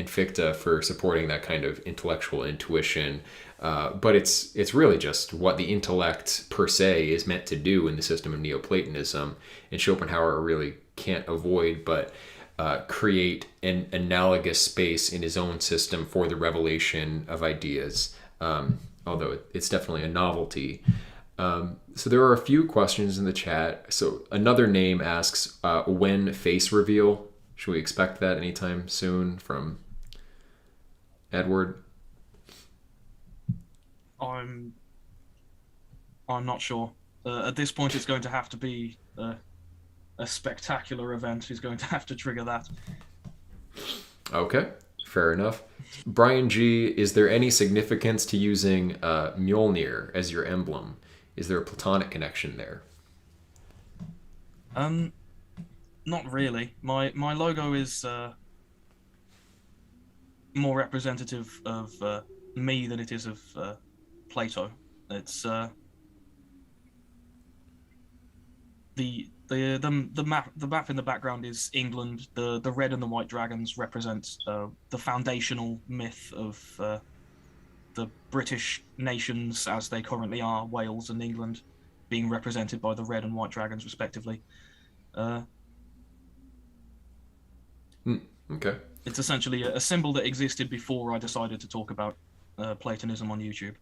Fichte for supporting that kind of intellectual intuition. But it's really just what the intellect per se is meant to do in the system of Neoplatonism. And Schopenhauer really can't avoid but create an analogous space in his own system for the revelation of ideas, although it's definitely a novelty. So there are a few questions in the chat. So another name asks, when face reveal? Should we expect that anytime soon from Edward? I'm not sure. At this point, it's going to have to be a spectacular event who's going to have to trigger that. Okay, fair enough. Brian G, is there any significance to using Mjolnir as your emblem? Is there a Platonic connection there? Not really. My logo is more representative of me than it is of Plato. It's the map in the background is England. The red and the white dragons represent the foundational myth of the British nations as they currently are, Wales and England, being represented by the red and white dragons respectively. Okay. It's essentially a symbol that existed before I decided to talk about Platonism on YouTube.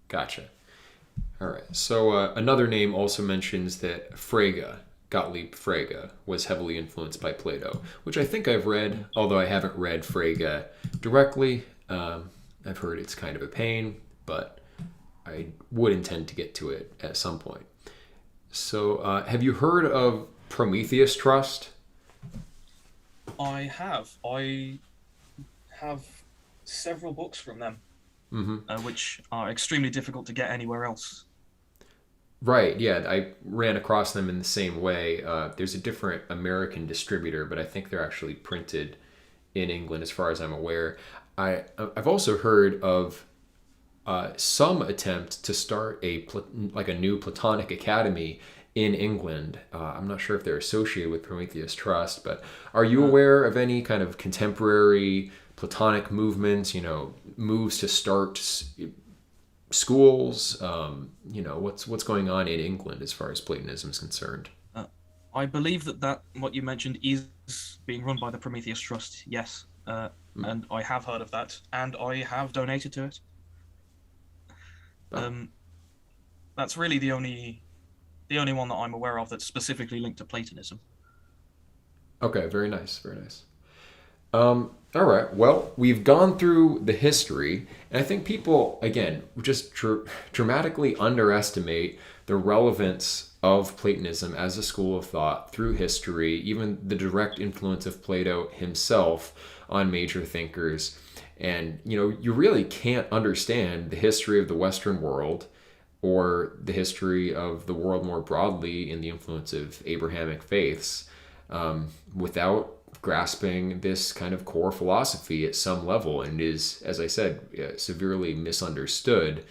Gotcha. All right. So another name also mentions that Frege, Gottlieb Frege, was heavily influenced by Plato, which I think I've read, although I haven't read Frege directly. I've heard it's kind of a pain, but I would intend to get to it at some point. So have you heard of Prometheus Trust? I have. I have several books from them, which are extremely difficult to get anywhere else. Right, yeah, I ran across them in the same way. There's a different American distributor, but I think they're actually printed in England as far as I'm aware. I've also heard of some attempt to start a new Platonic academy in England. I'm not sure if they're associated with Prometheus Trust, but are you aware of any kind of contemporary Platonic movements, moves to start schools? What's going on in England as far as Platonism is concerned? I believe that what you mentioned is being run by the Prometheus Trust, yes. And I have heard of that, and I have donated to it. That's really the only one that I'm aware of that's specifically linked to Platonism. Okay, very nice, very nice. All right, well, we've gone through the history, and I think people, again, just dramatically underestimate the relevance of Platonism as a school of thought through history, even the direct influence of Plato himself on major thinkers. And, you really can't understand the history of the Western world or the history of the world more broadly in the influence of Abrahamic faiths without grasping this kind of core philosophy at some level, and is, as I said, severely misunderstood.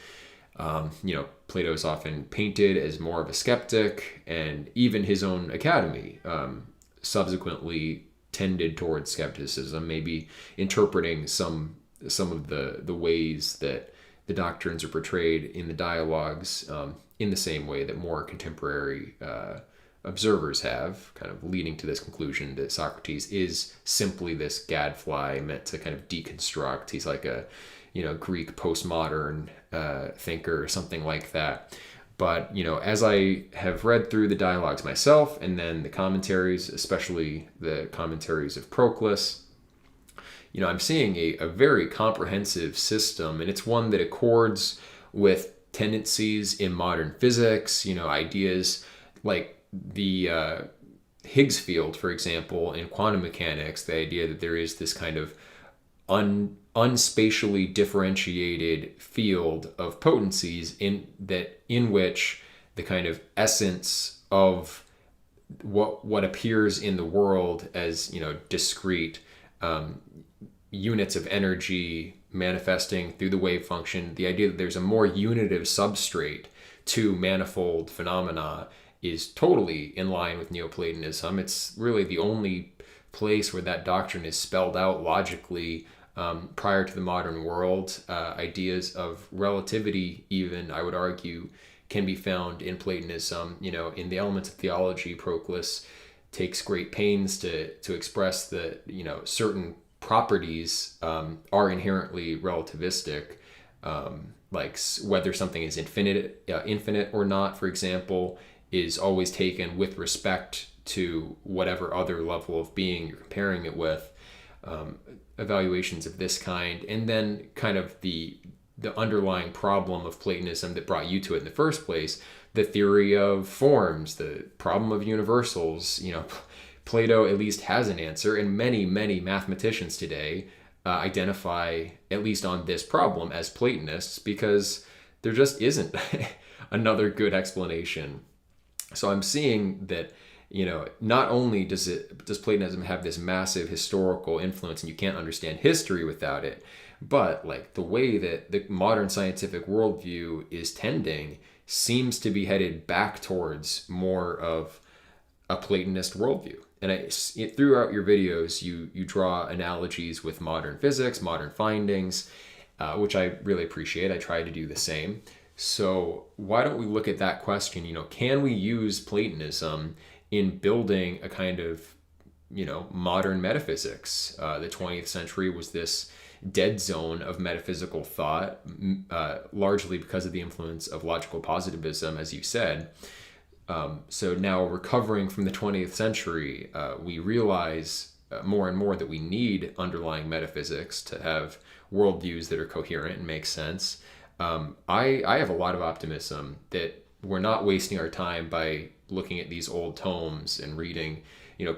Plato is often painted as more of a skeptic, and even his own academy subsequently tended towards skepticism, maybe interpreting some of the ways that the doctrines are portrayed in the dialogues in the same way that more contemporary observers have, kind of leading to this conclusion that Socrates is simply this gadfly meant to kind of deconstruct. He's like a, Greek postmodern thinker or something like that. But, as I have read through the dialogues myself and then the commentaries, especially the commentaries of Proclus, I'm seeing a very comprehensive system, and it's one that accords with tendencies in modern physics, ideas like the Higgs field, for example, in quantum mechanics, the idea that there is this kind of unspatially differentiated field of potencies in which the kind of essence of what appears in the world as discrete units of energy manifesting through the wave function, the idea that there's a more unitive substrate to manifold phenomena is totally in line with Neoplatonism. It's really the only place where that doctrine is spelled out logically prior to the modern world. Ideas of relativity, even, I would argue, can be found in Platonism. In the Elements of Theology, Proclus takes great pains to express that, certain properties are inherently relativistic, like whether something is infinite or not, for example, is always taken with respect to whatever other level of being you're comparing it with. Evaluations of this kind, and then kind of the underlying problem of Platonism that brought you to it in the first place, the theory of forms, the problem of universals. Plato at least has an answer, and many, many mathematicians today identify, at least on this problem, as Platonists, because there just isn't another good explanation. So I'm seeing that, not only does Platonism have this massive historical influence, and you can't understand history without it, but like the way that the modern scientific worldview is tending seems to be headed back towards more of a Platonist worldview. And throughout your videos, you draw analogies with modern physics, modern findings, which I really appreciate. I try to do the same. So why don't we look at that question? Can we use Platonism in building a kind of, modern metaphysics? The 20th century was this dead zone of metaphysical thought, largely because of the influence of logical positivism, as you said. So now, recovering from the 20th century, we realize more and more that we need underlying metaphysics to have worldviews that are coherent and make sense. I have a lot of optimism that we're not wasting our time by looking at these old tomes and reading,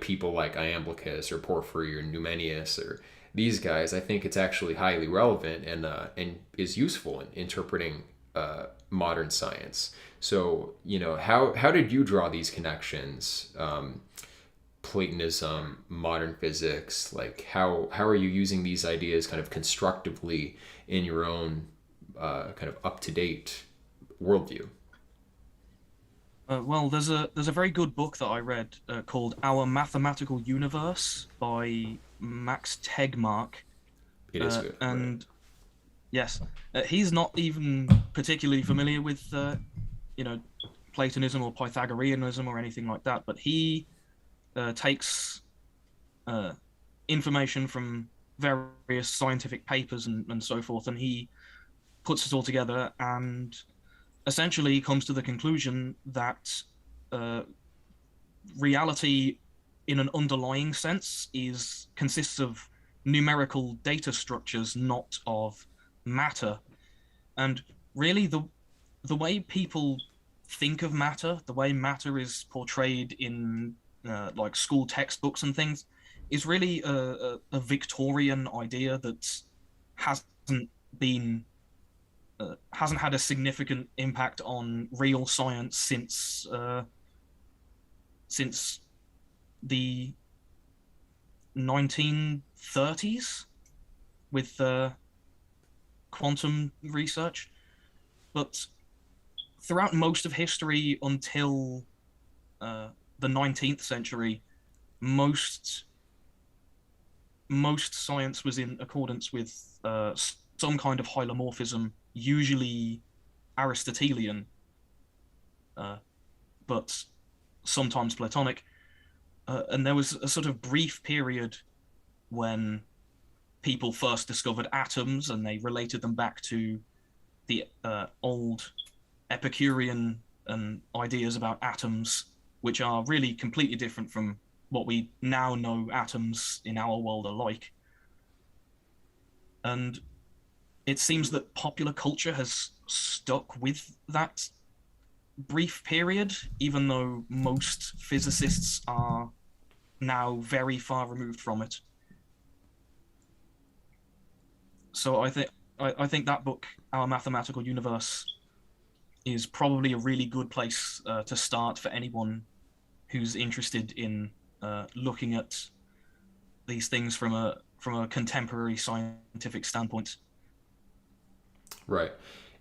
people like Iamblichus or Porphyry or Numenius or these guys. I think it's actually highly relevant and is useful in interpreting modern science. So, how did you draw these connections? Platonism, modern physics, like how are you using these ideas kind of constructively in your own kind of up-to-date worldview? Well, there's a very good book that I read called Our Mathematical Universe by Max Tegmark. It is good. And right. yes, he's not even particularly familiar with Platonism or Pythagoreanism or anything like that, but he takes information from various scientific papers and so forth, and he puts it all together and essentially comes to the conclusion that reality in an underlying sense consists of numerical data structures, not of matter. And really the way people think of matter, the way matter is portrayed in like school textbooks and things, is really a Victorian idea that hasn't had a significant impact on real science since the 1930s with quantum research. But throughout most of history until the 19th century, most science was in accordance with some kind of hylomorphism, usually Aristotelian. But sometimes Platonic. And there was a sort of brief period when people first discovered atoms and they related them back to the old Epicurean ideas about atoms, which are really completely different from what we now know atoms in our world are like. And it seems that popular culture has stuck with that brief period, even though most physicists are now very far removed from it. So I think that book, Our Mathematical Universe, is probably a really good place to start for anyone who's interested in looking at these things from a contemporary scientific standpoint. Right.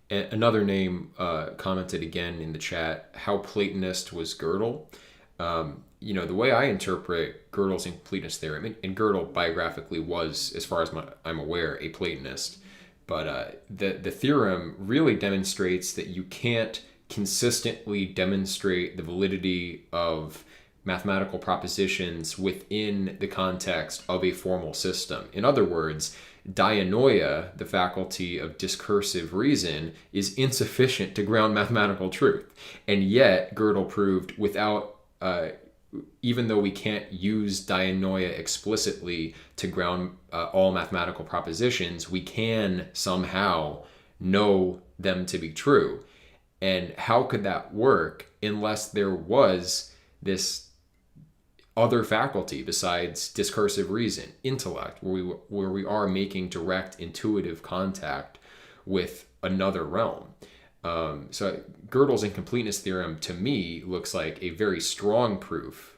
And another name commented again in the chat, how Platonist was Gödel. The way I interpret Gödel's incompleteness theorem, and Gödel biographically was, as far as I'm aware, a Platonist, but the theorem really demonstrates that you can't consistently demonstrate the validity of mathematical propositions within the context of a formal system. In other words, dianoia, the faculty of discursive reason, is insufficient to ground mathematical truth. And yet, Gödel proved without, even though we can't use dianoia explicitly to ground all mathematical propositions, we can somehow know them to be true. And how could that work unless there was this other faculty besides discursive reason, intellect, where we are making direct intuitive contact with another realm? So Gödel's incompleteness theorem to me looks like a very strong proof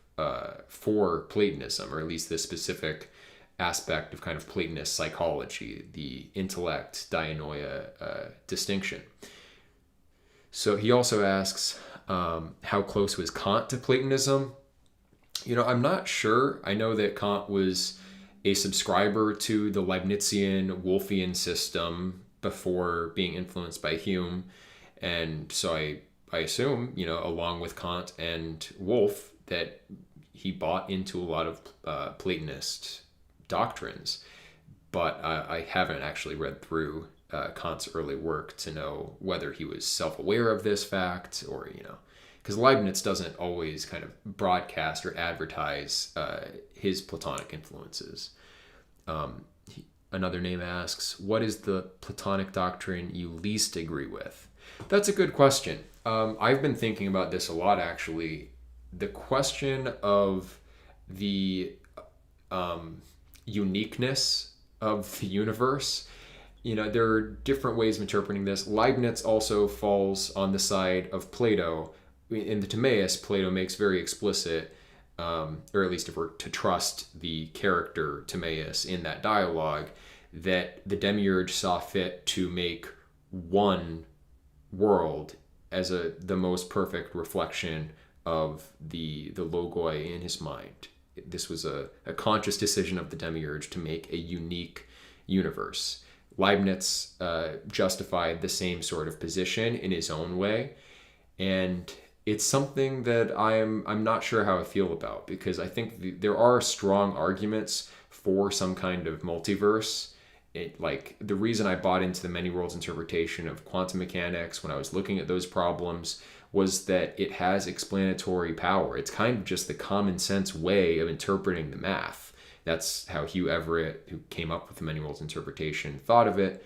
for Platonism, or at least this specific aspect of kind of Platonist psychology, the intellect dianoia distinction. So he also asks, how close was Kant to Platonism? I'm not sure. I know that Kant was a subscriber to the Leibnizian Wolffian system before being influenced by Hume. And so I assume, along with Kant and Wolff, that he bought into a lot of Platonist doctrines. But I haven't actually read through Kant's early work to know whether he was self-aware of this fact or, because Leibniz doesn't always kind of broadcast or advertise his Platonic influences. Another name asks, what is the Platonic doctrine you least agree with? That's a good question. I've been thinking about this a lot, actually. The question of the uniqueness of the universe. There are different ways of interpreting this. Leibniz also falls on the side of Plato. In the Timaeus, Plato makes very explicit, or at least if we're to trust the character Timaeus in that dialogue, that the demiurge saw fit to make one world as the most perfect reflection of the logoi in his mind. This was a conscious decision of the demiurge to make a unique universe. Leibniz justified the same sort of position in his own way, and it's something that I'm not sure how I feel about, because I think there are strong arguments for some kind of multiverse. Like the reason I bought into the many worlds interpretation of quantum mechanics when I was looking at those problems was that it has explanatory power. It's kind of just the common sense way of interpreting the math. That's how Hugh Everett, who came up with the many worlds interpretation, thought of it.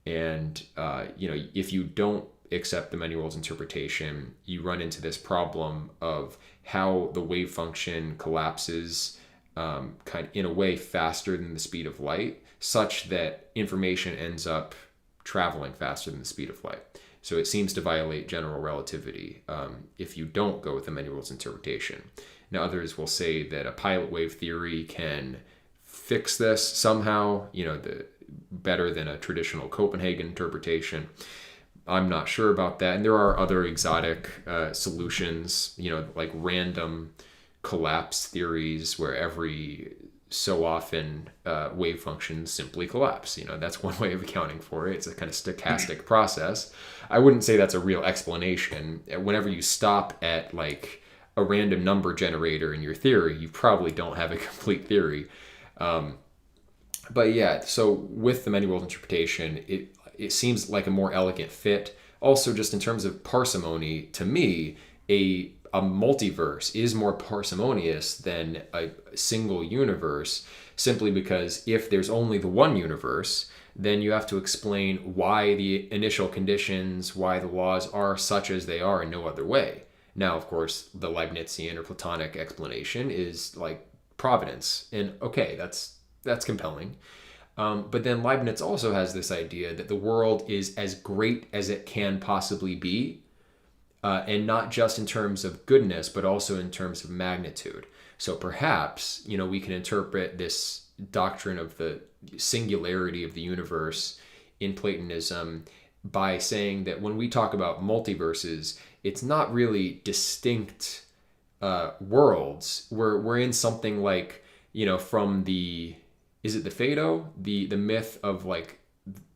And if you don't accept the many worlds interpretation, you run into this problem of how the wave function collapses kind of in a way faster than the speed of light, such that information ends up traveling faster than the speed of light. So it seems to violate general relativity if you don't go with the many worlds interpretation. Now, others will say that a pilot wave theory can fix this somehow, better than a traditional Copenhagen interpretation. I'm not sure about that. And there are other exotic solutions, like random collapse theories where every so often wave functions simply collapse. That's one way of accounting for it. It's a kind of stochastic process. I wouldn't say that's a real explanation. Whenever you stop at like a random number generator in your theory, you probably don't have a complete theory. But yeah, so with the many worlds interpretation, it seems like a more elegant fit. Also, just in terms of parsimony, to me, a multiverse is more parsimonious than a single universe, simply because if there's only the one universe, then you have to explain why the initial conditions, why the laws are such as they are in no other way. Now, of course, the Leibnizian or Platonic explanation is like providence, and okay, that's compelling. But then Leibniz also has this idea that the world is as great as it can possibly be, and not just in terms of goodness, but also in terms of magnitude. So perhaps, we can interpret this doctrine of the singularity of the universe in Platonism by saying that when we talk about multiverses, it's not really distinct worlds. We're in something like, from the, is it the Phaedo? The myth of like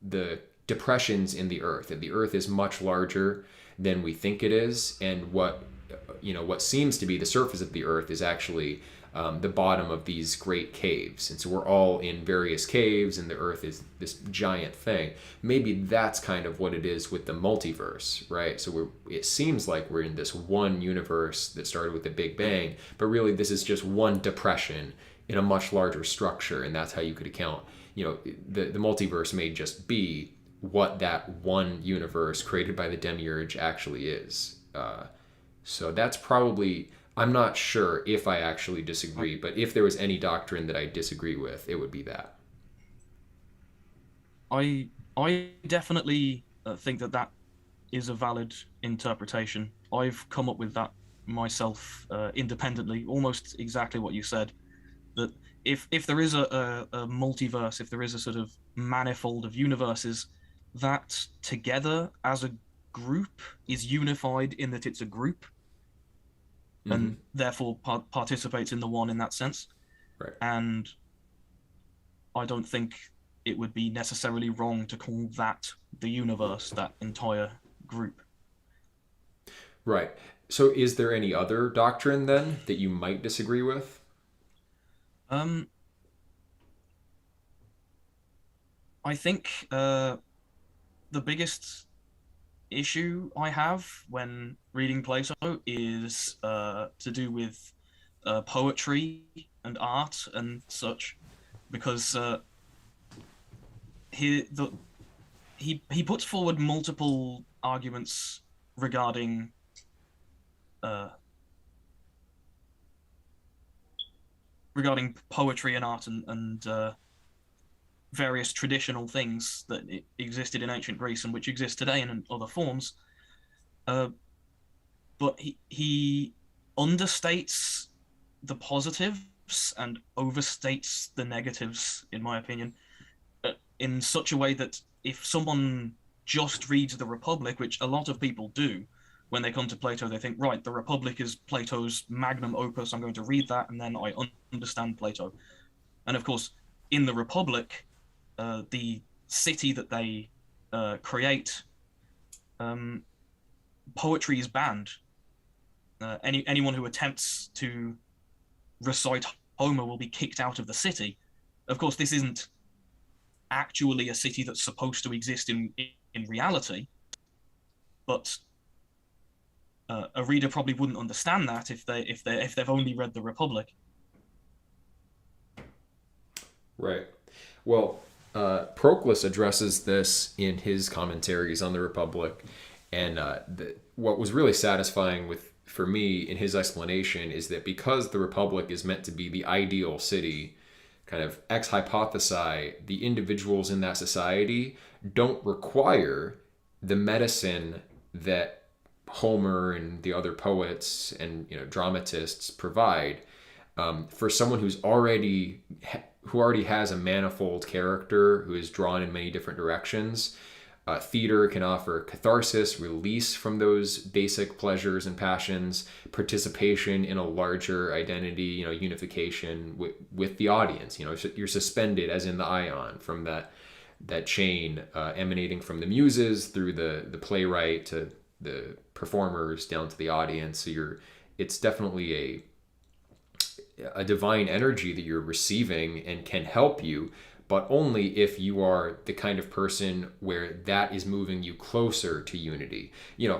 the depressions in the earth, that the earth is much larger than we think it is, and what seems to be the surface of the earth is actually the bottom of these great caves. And so we're all in various caves, and the earth is this giant thing. Maybe that's kind of what it is with the multiverse, right? So it seems like we're in this one universe that started with the Big Bang, but really this is just one depression in a much larger structure, and that's how you could account. The multiverse may just be what that one universe created by the demiurge actually is. So that's probably, I'm not sure if I actually disagree, but if there was any doctrine that I disagree with, it would be that. I definitely think that is a valid interpretation. I've come up with that myself independently, almost exactly what you said. That if there is a multiverse, if there is a sort of manifold of universes, that together as a group is unified in that it's a group, and therefore participates in the one in that sense. Right. And I don't think it would be necessarily wrong to call that the universe, that entire group. Right. So is there any other doctrine then that you might disagree with? I think the biggest issue I have when reading Plato is to do with poetry and art and such, because he puts forward multiple arguments regarding poetry and art and various traditional things that existed in ancient Greece and which exist today in other forms. But he understates the positives and overstates the negatives, in my opinion, in such a way that if someone just reads the Republic, which a lot of people do, when they come to Plato, they think, right, the Republic is Plato's magnum opus, I'm going to read that, and then I understand Plato. And of course, in the Republic, the city that they create, poetry is banned. Anyone who attempts to recite Homer will be kicked out of the city. Of course, this isn't actually a city that's supposed to exist in reality, but a reader probably wouldn't understand that if they've only read the Republic. Right. Well, Proclus addresses this in his commentaries on the Republic, and what was really satisfying for me in his explanation is that because the Republic is meant to be the ideal city, kind of ex hypothesi, the individuals in that society don't require the medicine that Homer and the other poets and dramatists provide for someone who already has a manifold character, who is drawn in many different directions. Theater can offer catharsis, release from those basic pleasures and passions, participation in a larger identity, unification with the audience. You're suspended, as in the ion, from that chain emanating from the muses through the playwright to the performers down to the audience. So you're it's definitely a divine energy that you're receiving and can help you, but only if you are the kind of person where that is moving you closer to unity.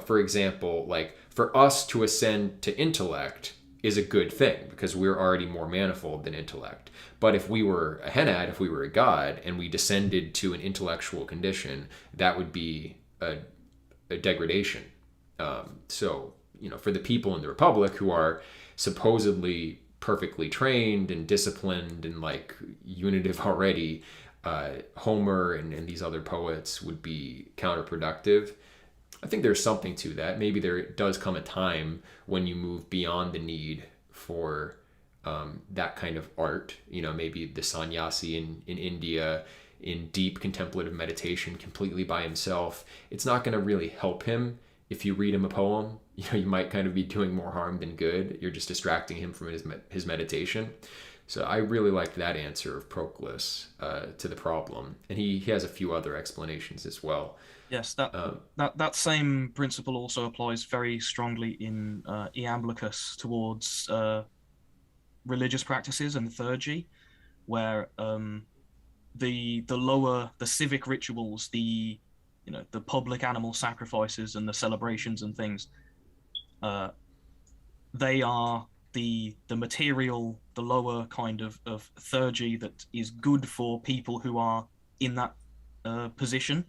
For example, like for us to ascend to intellect is a good thing because we're already more manifold than intellect. But if we were a henad, if we were a god, and we descended to an intellectual condition, that would be a degradation. So, for the people in the Republic who are supposedly perfectly trained and disciplined and like unitive already, Homer and these other poets would be counterproductive. I think there's something to that. Maybe there does come a time when you move beyond the need for that kind of art. Maybe the sannyasi in India, in deep contemplative meditation, completely by himself. It's not going to really help him if you read him a poem. You might kind of be doing more harm than good. You're just distracting him from his meditation. So I really liked that answer of Proclus to the problem. And he has a few other explanations as well. Yes, that same principle also applies very strongly in Iamblichus towards religious practices and theurgy, where the civic rituals, the public animal sacrifices and the celebrations and things, they are the material, the lower kind of theurgy that is good for people who are in that position.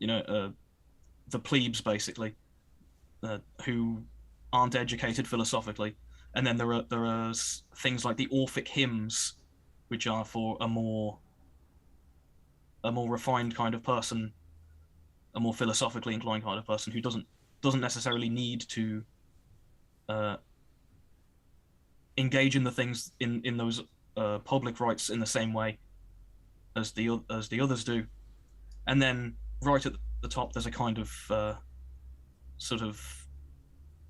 The plebes basically, who aren't educated philosophically. And then there are things like the Orphic hymns, which are for a more refined kind of person, a more philosophically inclined kind of person who doesn't necessarily need to engage in the things in those public rites in the same way as the others do. And then right at the top, there's a kind of sort of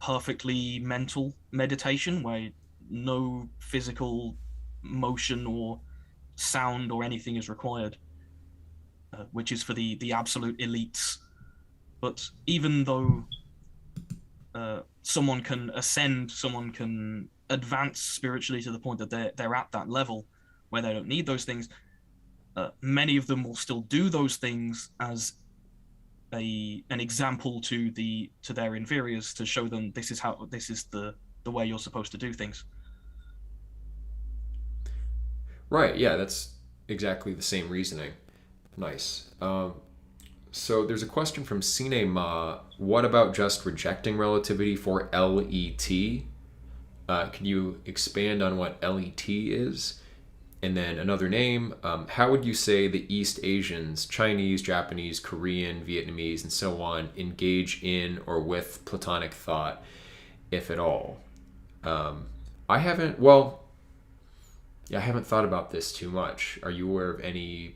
perfectly mental meditation where no physical motion or sound or anything is required, which is for the absolute elites. But even though someone can ascend, someone can advance spiritually to the point that they're at that level where they don't need those things, many of them will still do those things as an example to their inferiors, to show them this is the way you're supposed to do things. Right, yeah, that's exactly the same reasoning. Nice. So there's a question from Sine Ma. What about just rejecting relativity for LET? Can you expand on what LET is? And then another name, how would you say the East Asians, Chinese, Japanese, Korean, Vietnamese, and so on, engage in or with Platonic thought, if at all? I haven't thought about this too much. Are you aware of any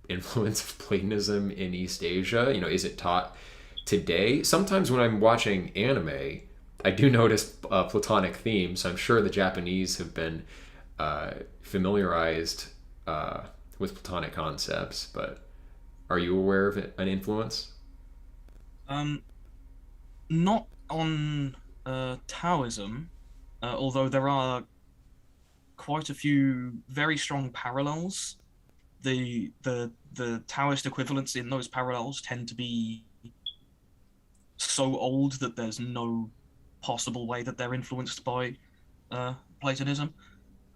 influence of Platonism in East Asia? Is it taught today? Sometimes when I'm watching anime, I do notice Platonic themes. I'm sure the Japanese have been familiarized with Platonic concepts, but are you aware of an influence? Not on Taoism, although there are quite a few very strong parallels. The Taoist equivalents in those parallels tend to be so old that there's no possible way that they're influenced by Platonism.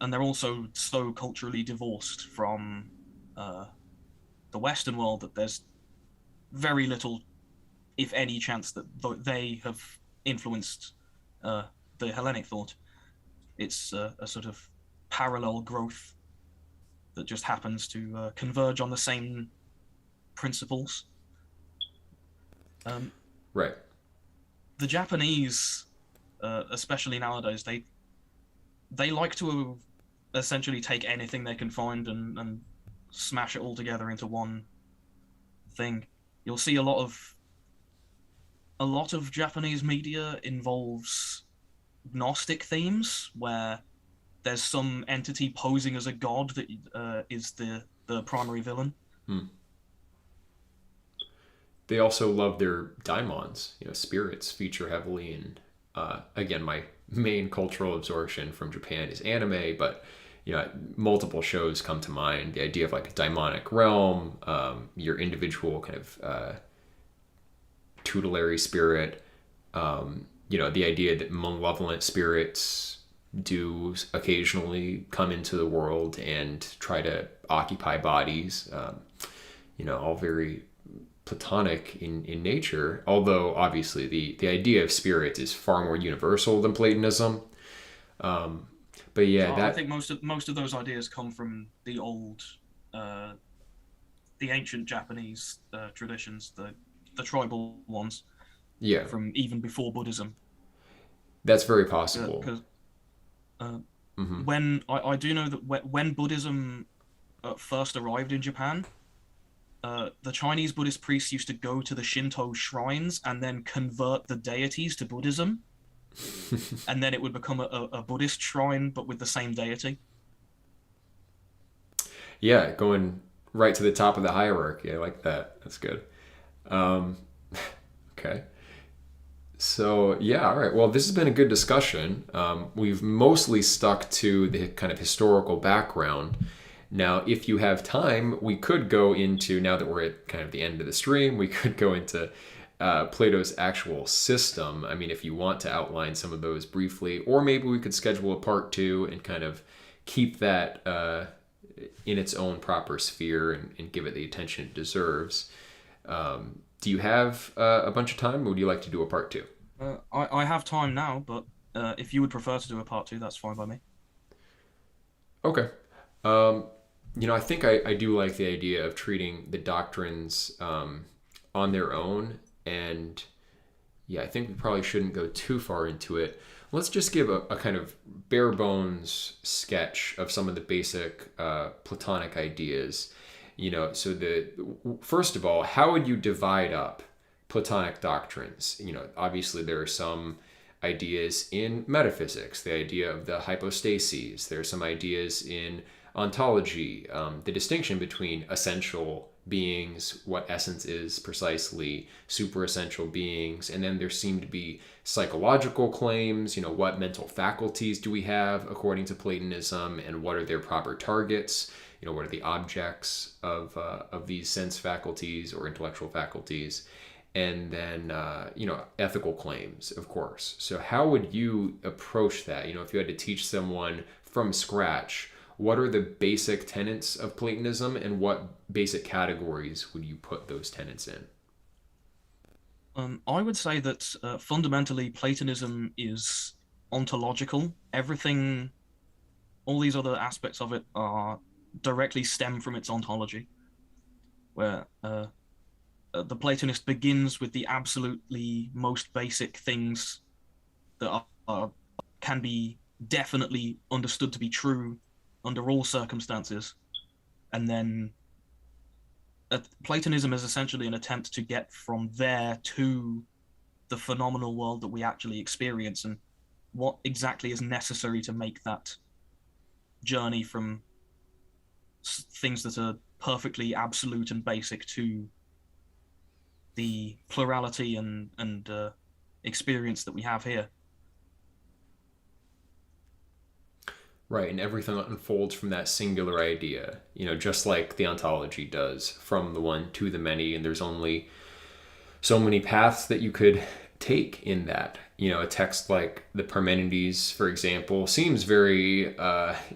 And they're also so culturally divorced from the Western world that there's very little, if any, chance that they have influenced the Hellenic thought. It's a sort of parallel growth that just happens to converge on the same principles. Right. The Japanese, especially nowadays, they like to essentially take anything they can find and smash it all together into one thing. You'll see a lot of Japanese media involves Gnostic themes, where there's some entity posing as a god that is the primary villain. They also love their daimons. Spirits feature heavily in, again, my main cultural absorption from Japan is anime, but multiple shows come to mind. The idea of like a daimonic realm, your individual kind of tutelary spirit, the idea that malevolent spirits do occasionally come into the world and try to occupy bodies, all very Platonic in nature, although obviously the idea of spirits is far more universal than Platonism. But yeah, I think most of those ideas come from the ancient Japanese traditions, the tribal ones, yeah, from even before Buddhism. that's very possible. Because when I do know that when Buddhism first arrived in Japan, the Chinese Buddhist priests used to go to the Shinto shrines and then convert the deities to Buddhism, and then it would become a Buddhist shrine but with the same deity. Yeah, going right to the top of the hierarchy. I like that. That's good. Okay. So yeah, all right. Well, this has been a good discussion. We've mostly stuck to the kind of historical background. Now, if you have time, we could go into, now that we're at kind of the end of the stream, we could go into Plato's actual system. I mean, if you want to outline some of those briefly, or maybe we could schedule a part 2 and kind of keep that in its own proper sphere and give it the attention it deserves. Do you have a bunch of time, or would you like to do a part 2? I have time now, but if you would prefer to do a part 2, that's fine by me. Okay. I think I do like the idea of treating the doctrines on their own. And yeah, I think we probably shouldn't go too far into it. Let's just give a kind of bare bones sketch of some of the basic Platonic ideas. So first of all, how would you divide up Platonic doctrines? Obviously there are some ideas in metaphysics, the idea of the hypostases. There are some ideas in ontology, the distinction between essential beings, what essence is precisely, super essential beings, and then there seem to be psychological claims, what mental faculties do we have according to Platonism, and what are their proper targets, what are the objects of these sense faculties or intellectual faculties, and then ethical claims, of course. So how would you approach that? If you had to teach someone from scratch, what are the basic tenets of Platonism, and what basic categories would you put those tenets in? I would say that fundamentally Platonism is ontological. Everything, all these other aspects of it are directly stem from its ontology, where the Platonist begins with the absolutely most basic things that can be definitely understood to be true under all circumstances, and then Platonism is essentially an attempt to get from there to the phenomenal world that we actually experience, and what exactly is necessary to make that journey from things that are perfectly absolute and basic to the plurality and experience that we have here. Right, and everything unfolds from that singular idea, just like the ontology does, from the one to the many, and there's only so many paths that you could take in that. A text like the Parmenides, for example, seems very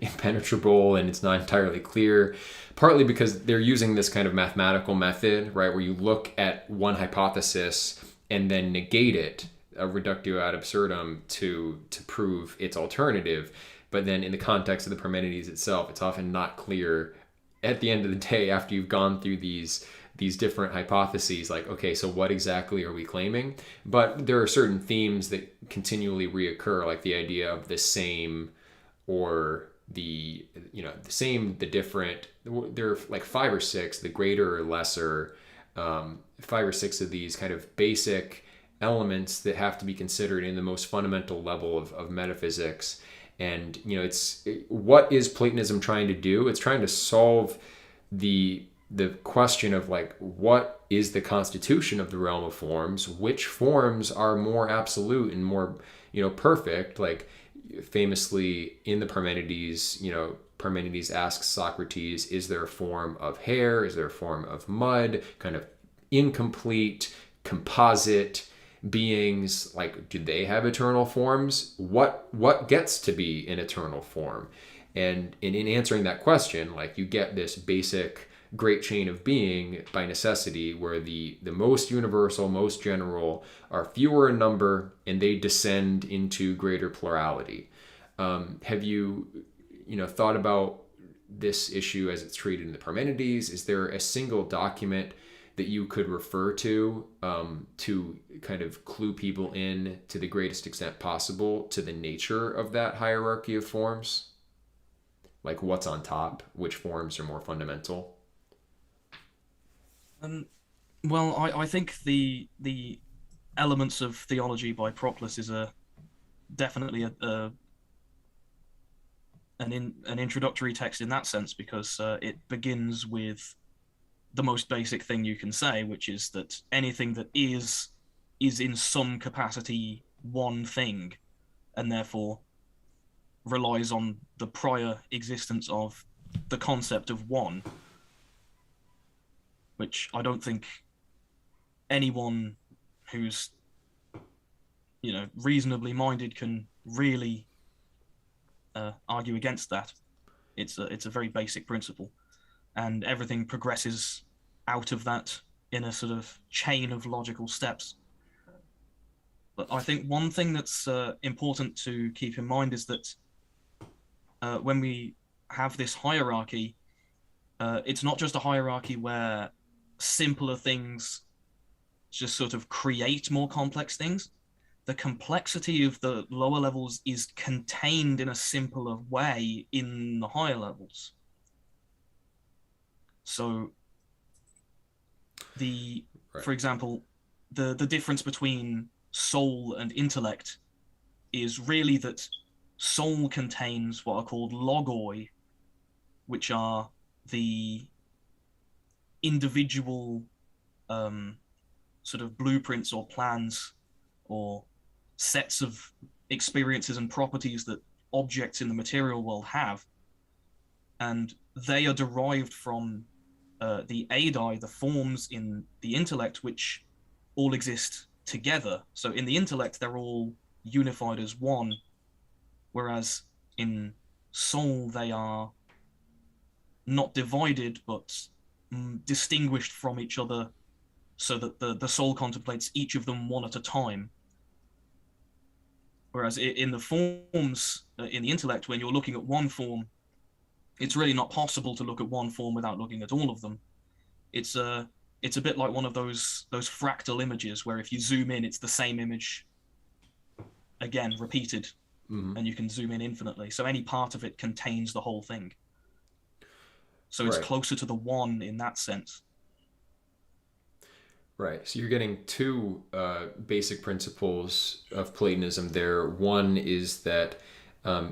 impenetrable, and it's not entirely clear, partly because they're using this kind of mathematical method, right, where you look at one hypothesis and then negate it, a reductio ad absurdum, to prove its alternative. But then in the context of the Parmenides itself, it's often not clear at the end of the day, after you've gone through these different hypotheses, like, okay, so what exactly are we claiming? But there are certain themes that continually reoccur, like the idea of the same, or the same, the different. There are like 5 or 6, the greater or lesser, 5 or 6 of these kind of basic elements that have to be considered in the most fundamental level of metaphysics. And it's what is Platonism trying to do? It's trying to solve the question of, like, what is the constitution of the realm of forms? Which forms are more absolute and more perfect. Like famously in the Parmenides, Parmenides asks Socrates, is there a form of hair? Is there a form of mud? Kind of incomplete, composite beings. Like, do they have eternal forms? What gets to be an eternal form? And in answering that question, like, you get this basic great chain of being by necessity, where the most universal, most general are fewer in number, and they descend into greater plurality. Have you thought about this issue as it's treated in the Parmenides? Is there a single document that you could refer to kind of clue people in to the greatest extent possible to the nature of that hierarchy of forms? Like, what's on top? Which forms are more fundamental? Well, I think the elements of theology by Proclus is definitely an introductory text in that sense, because it begins with the most basic thing you can say, which is that anything that is in some capacity one thing, and therefore relies on the prior existence of the concept of one, which I don't think anyone who's reasonably minded can really argue against that. It's a very basic principle, and everything progresses out of that in a sort of chain of logical steps. But I think one thing that's important to keep in mind is that when we have this hierarchy, it's not just a hierarchy where simpler things just sort of create more complex things. The complexity of the lower levels is contained in a simpler way in the higher levels. So for example, the difference between soul and intellect is really that soul contains what are called logoi, which are the individual sort of blueprints or plans or sets of experiences and properties that objects in the material world have, and they are derived from the adai, the forms in the intellect, which all exist together. So in the intellect, they're all unified as one, whereas in soul, they are not divided, but distinguished from each other, so that the soul contemplates each of them one at a time. Whereas in the forms, in the intellect, when you're looking at one form, it's really not possible to look at one form without looking at all of them. It's a bit like one of those fractal images where if you zoom in, it's the same image again repeated, and you can zoom in infinitely. So any part of it contains the whole thing. So it's closer to the one in that sense. Right. So you're getting two basic principles of Platonism there. One is that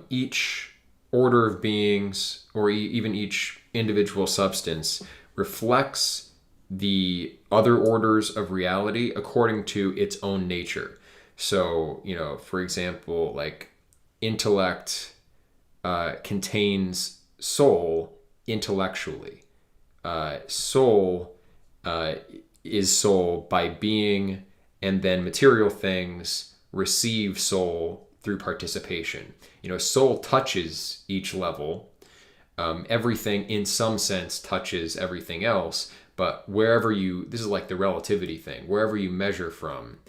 each order of beings, or even each individual substance, reflects the other orders of reality according to its own nature. So, for example, like intellect contains soul intellectually. Soul is soul by being, and then material things receive soul through participation. Soul touches each level. Everything in some sense touches everything else, but this is like the relativity thing, wherever you measure from,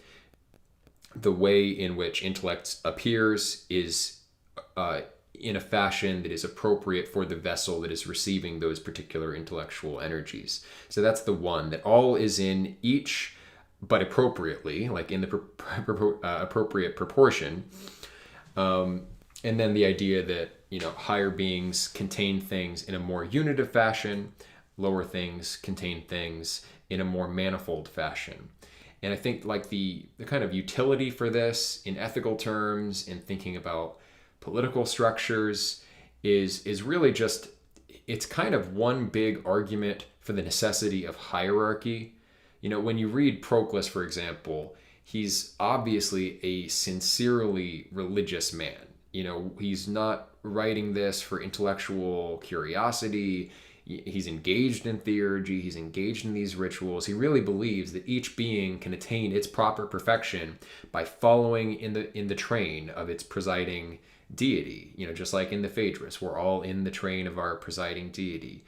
the way in which intellect appears is in a fashion that is appropriate for the vessel that is receiving those particular intellectual energies. So that's the one, that all is in each, but appropriately, like in the appropriate proportion. And then the idea that, higher beings contain things in a more unitive fashion, lower things contain things in a more manifold fashion. And I think like the kind of utility for this in ethical terms, in thinking about political structures, is really just, it's kind of one big argument for the necessity of hierarchy. When you read Proclus, for example, he's obviously a sincerely religious man. You know, he's not writing this for intellectual curiosity. He's engaged in theurgy, he's engaged in these rituals. He really believes that each being can attain its proper perfection by following in the train of its presiding deity. You know, just like in the Phaedrus, we're all in the train of our presiding deity.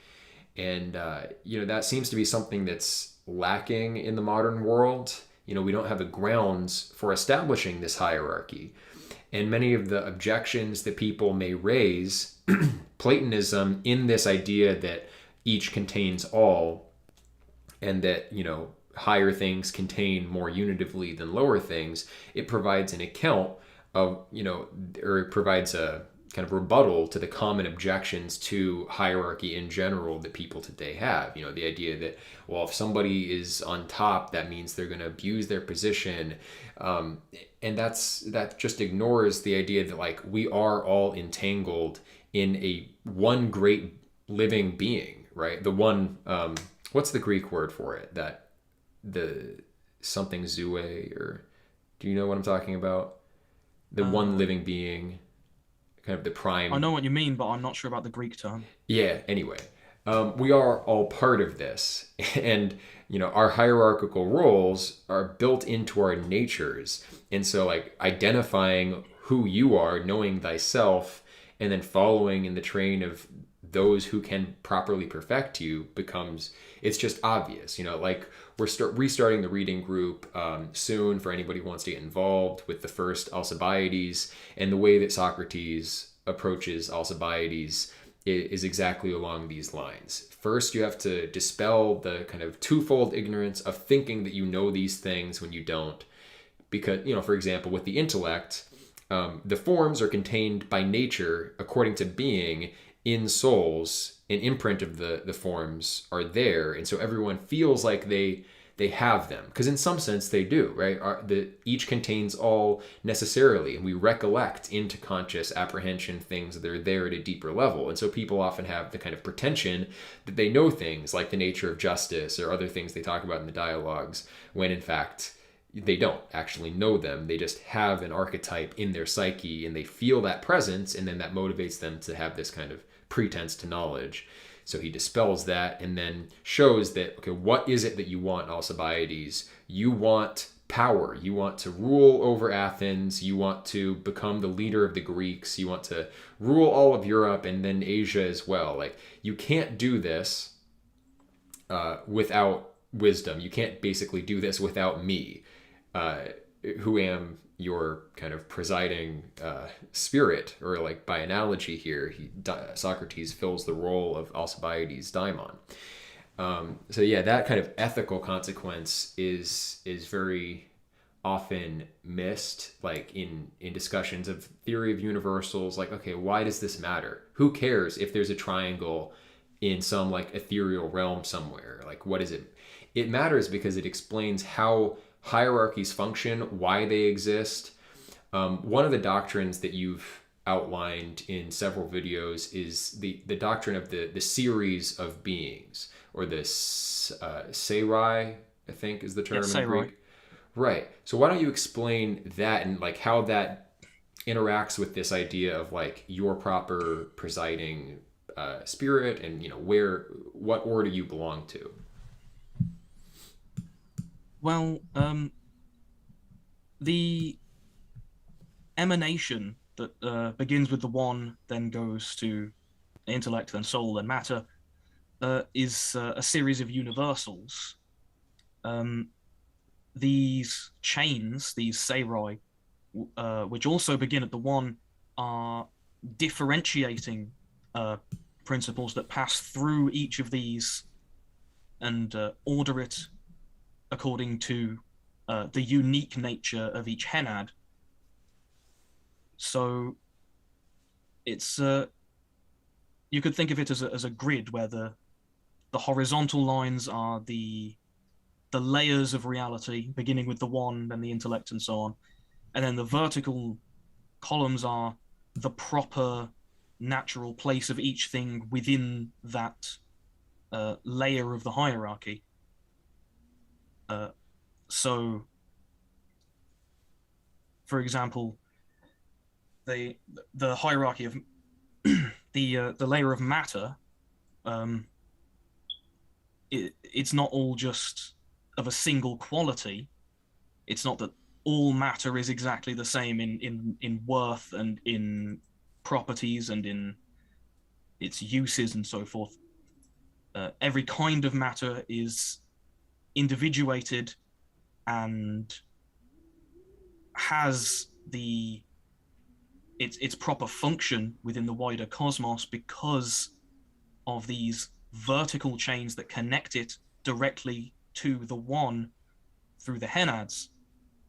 And you know, that seems to be something that's lacking in the modern world. You know, we don't have the grounds for establishing this hierarchy. And many of the objections that people may raise, Platonism, in this idea that each contains all, and that, you know, higher things contain more unitively than lower things, it provides an account of, you know, or it provides a kind of rebuttal to the common objections to hierarchy in general that people today have. You know, the idea that, well, if somebody is on top, that means they're going to abuse their position. And that just ignores the idea that, like, we are all entangled in a one great living being, right? The one, what's the Greek word for it? That the something zoe, or do you know what I'm talking about? The one living being, kind of the prime. I know what you mean, but I'm not sure about the Greek term. Yeah, anyway. We are all part of this. And, you know, our hierarchical roles are built into our natures. And so, like, identifying who you are, knowing thyself, and then following in the train of those who can properly perfect you becomes, it's just obvious. You know, like, we're restarting the reading group soon for anybody who wants to get involved with the first Alcibiades, and the way that Socrates approaches Alcibiades is exactly along these lines. First, you have to dispel the kind of twofold ignorance of thinking that you know these things when you don't. Because, you know, for example, with the intellect, the forms are contained by nature according to being in souls. An imprint of the forms are there, and so everyone feels like they have them, because in some sense they do, right? Each contains all necessarily, and we recollect into conscious apprehension things that are there at a deeper level. And so people often have the kind of pretension that they know things like the nature of justice or other things they talk about in the dialogues, when in fact they don't actually know them. They just have an archetype in their psyche, and they feel that presence, and then that motivates them to have this kind of pretense to knowledge. So he dispels that and then shows that, okay, what is it that you want, Alcibiades? You want power. You want to rule over Athens. You want to become the leader of the Greeks. You want to rule all of Europe and then Asia as well. Like, you can't do this without wisdom. You can't basically do this without me, who am your kind of presiding spirit, or, like, by analogy here, Socrates fills the role of Alcibiades' daimon. So yeah, that kind of ethical consequence is very often missed, like in discussions of theory of universals. Like, okay, why does this matter? Who cares if there's a triangle in some, like, ethereal realm somewhere? Like, what is it? It matters because it explains how hierarchies function, why they exist. One of the doctrines that you've outlined in several videos is the doctrine of the series of beings, or the serai, I think is the term in Greek. Right. So why don't you explain that, and, like, how that interacts with this idea of, like, your proper presiding spirit, and, you know, what order you belong to. Well, the emanation that begins with the one, then goes to intellect, then soul, then matter, is a series of universals. These chains, these serai, which also begin at the one, are differentiating principles that pass through each of these and order it according to the unique nature of each henad. So it's you could think of it as a grid, where the horizontal lines are the layers of reality, beginning with the one, then the intellect, and so on, and then the vertical columns are the proper natural place of each thing within that layer of the hierarchy. So For example, the the hierarchy of the layer of matter, um, it's not all just of a single quality. It's not that all matter is exactly the same in worth and in properties and in its uses and so forth. Every kind of matter is individuated and has its proper function within the wider cosmos because of these vertical chains that connect it directly to the one through the henads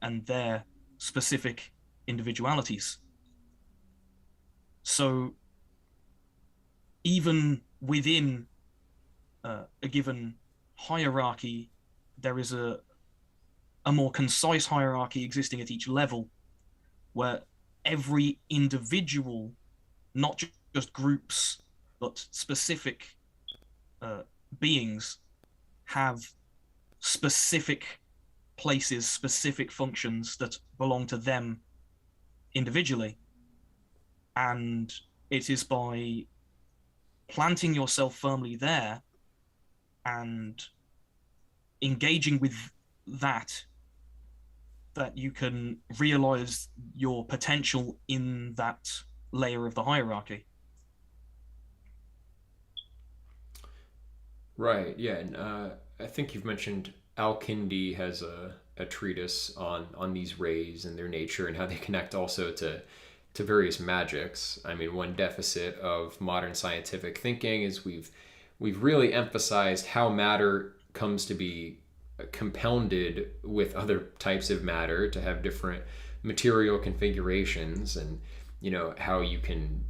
and their specific individualities. So even within a given hierarchy, there is a more concise hierarchy existing at each level where every individual, not just groups, but specific beings, have specific places, specific functions that belong to them individually. And it is by planting yourself firmly there and engaging with that you can realize your potential in that layer of the hierarchy. Right. Yeah. And I think you've mentioned Al-Kindi has a treatise on these rays and their nature and how they connect also to various magics. I mean, one deficit of modern scientific thinking is we've really emphasized how matter comes to be compounded with other types of matter to have different material configurations, and how you can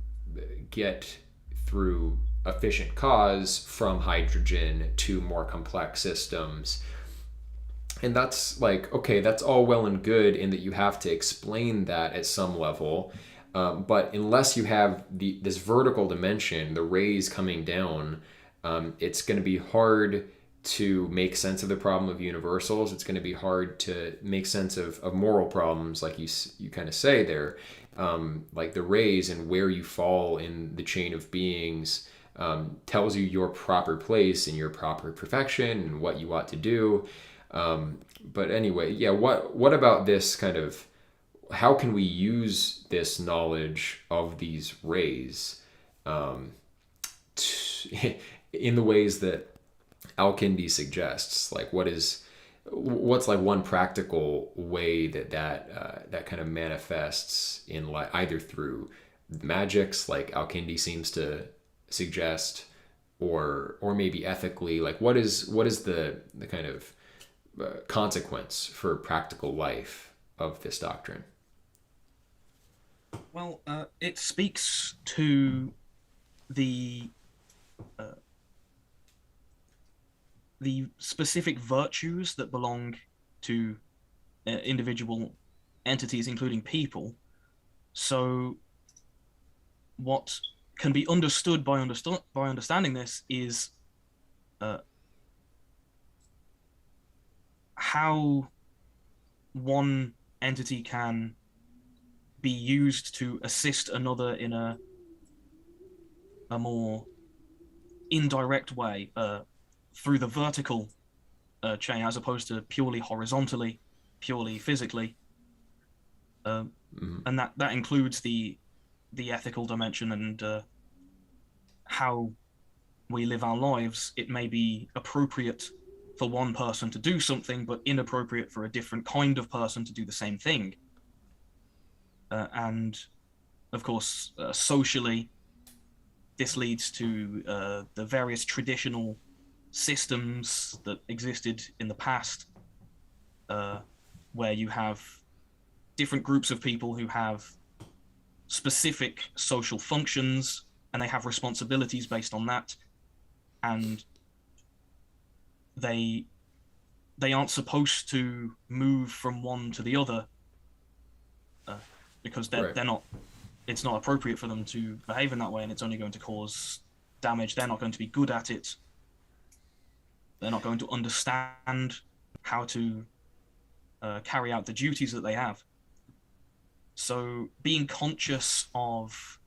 get through efficient cause from hydrogen to more complex systems. And that's like, okay, that's all well and good in that you have to explain that at some level, but unless you have this vertical dimension, the rays coming down, it's going to be hard to make sense of the problem of universals. It's going to be hard to make sense of moral problems, like you kind of say there, like the rays and where you fall in the chain of beings tells you your proper place and your proper perfection and what you ought to do. But anyway, yeah, what about this kind of, how can we use this knowledge of these rays in the ways that Al-Kindi suggests? Like, what's like one practical way that kind of manifests in either through magics, like Al-Kindi seems to suggest, or maybe ethically, like what is the kind of consequence for practical life of this doctrine? Well, it speaks to the uh, the specific virtues that belong to individual entities, including people. So, what can be understood by understanding this is uh, how one entity can be used to assist another in a more indirect way, through the vertical chain, as opposed to purely horizontally, purely physically, and that includes the ethical dimension and how we live our lives. It may be appropriate for one person to do something, but inappropriate for a different kind of person to do the same thing. And of course, socially, this leads to the various traditional systems that existed in the past, where you have different groups of people who have specific social functions and they have responsibilities based on that, and they aren't supposed to move from one to the other, because they're not, it's not appropriate for them to behave in that way, and it's only going to cause damage. They're not going to be good at it. They're not going to understand how to carry out the duties that they have. So being conscious of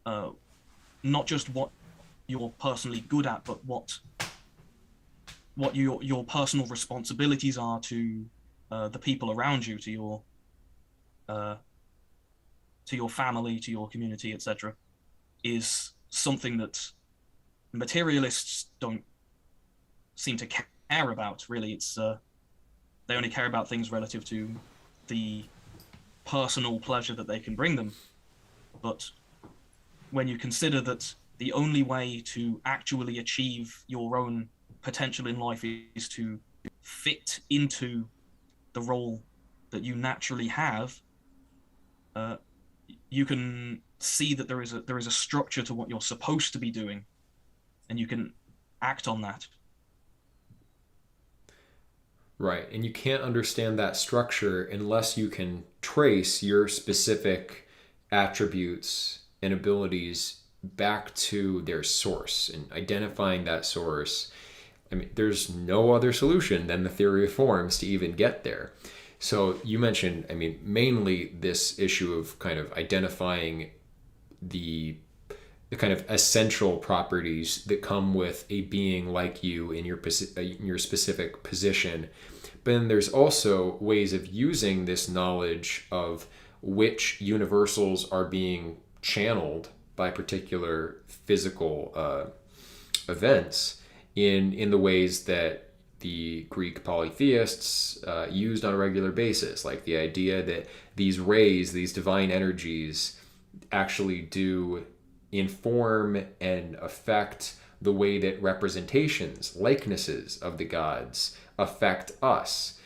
uh, not just what you're personally good at, but what your personal responsibilities are to the people around you, uh, to your family, to your community, etc., is something that materialists don't seem to care about. Really, it's they only care about things relative to the personal pleasure that they can bring them. But when you consider that the only way to actually achieve your own potential in life is to fit into the role that you naturally have, uh, you can see that there is a structure to what you're supposed to be doing, and you can act on that. Right. And you can't understand that structure unless you can trace your specific attributes and abilities back to their source and identifying that source. I mean, there's no other solution than the theory of forms to even get there. So you mentioned, I mean, mainly this issue of kind of identifying the the kind of essential properties that come with a being like you in your specific position. But then there's also ways of using this knowledge of which universals are being channeled by particular physical events in the ways that the Greek polytheists used on a regular basis, like the idea that these rays, these divine energies, actually do inform and affect the way that representations, likenesses of the gods affect us.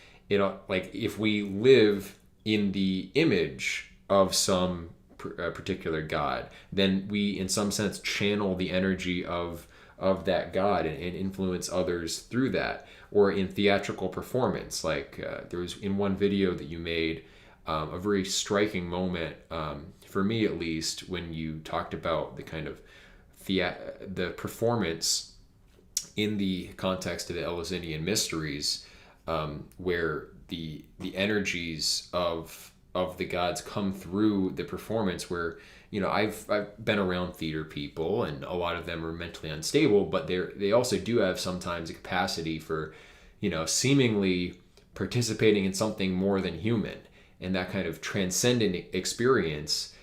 Like if we live in the image of some particular god, then we, in some sense, channel the energy of that god and influence others through that. Or in theatrical performance, like there was in one video that you made a very striking moment, for me at least, when you talked about the kind of the performance in the context of the Eleusinian mysteries, where the energies of the gods come through the performance. Where I've been around theater people, and a lot of them are mentally unstable, but they also do have sometimes a capacity for seemingly participating in something more than human, and that kind of transcendent experience.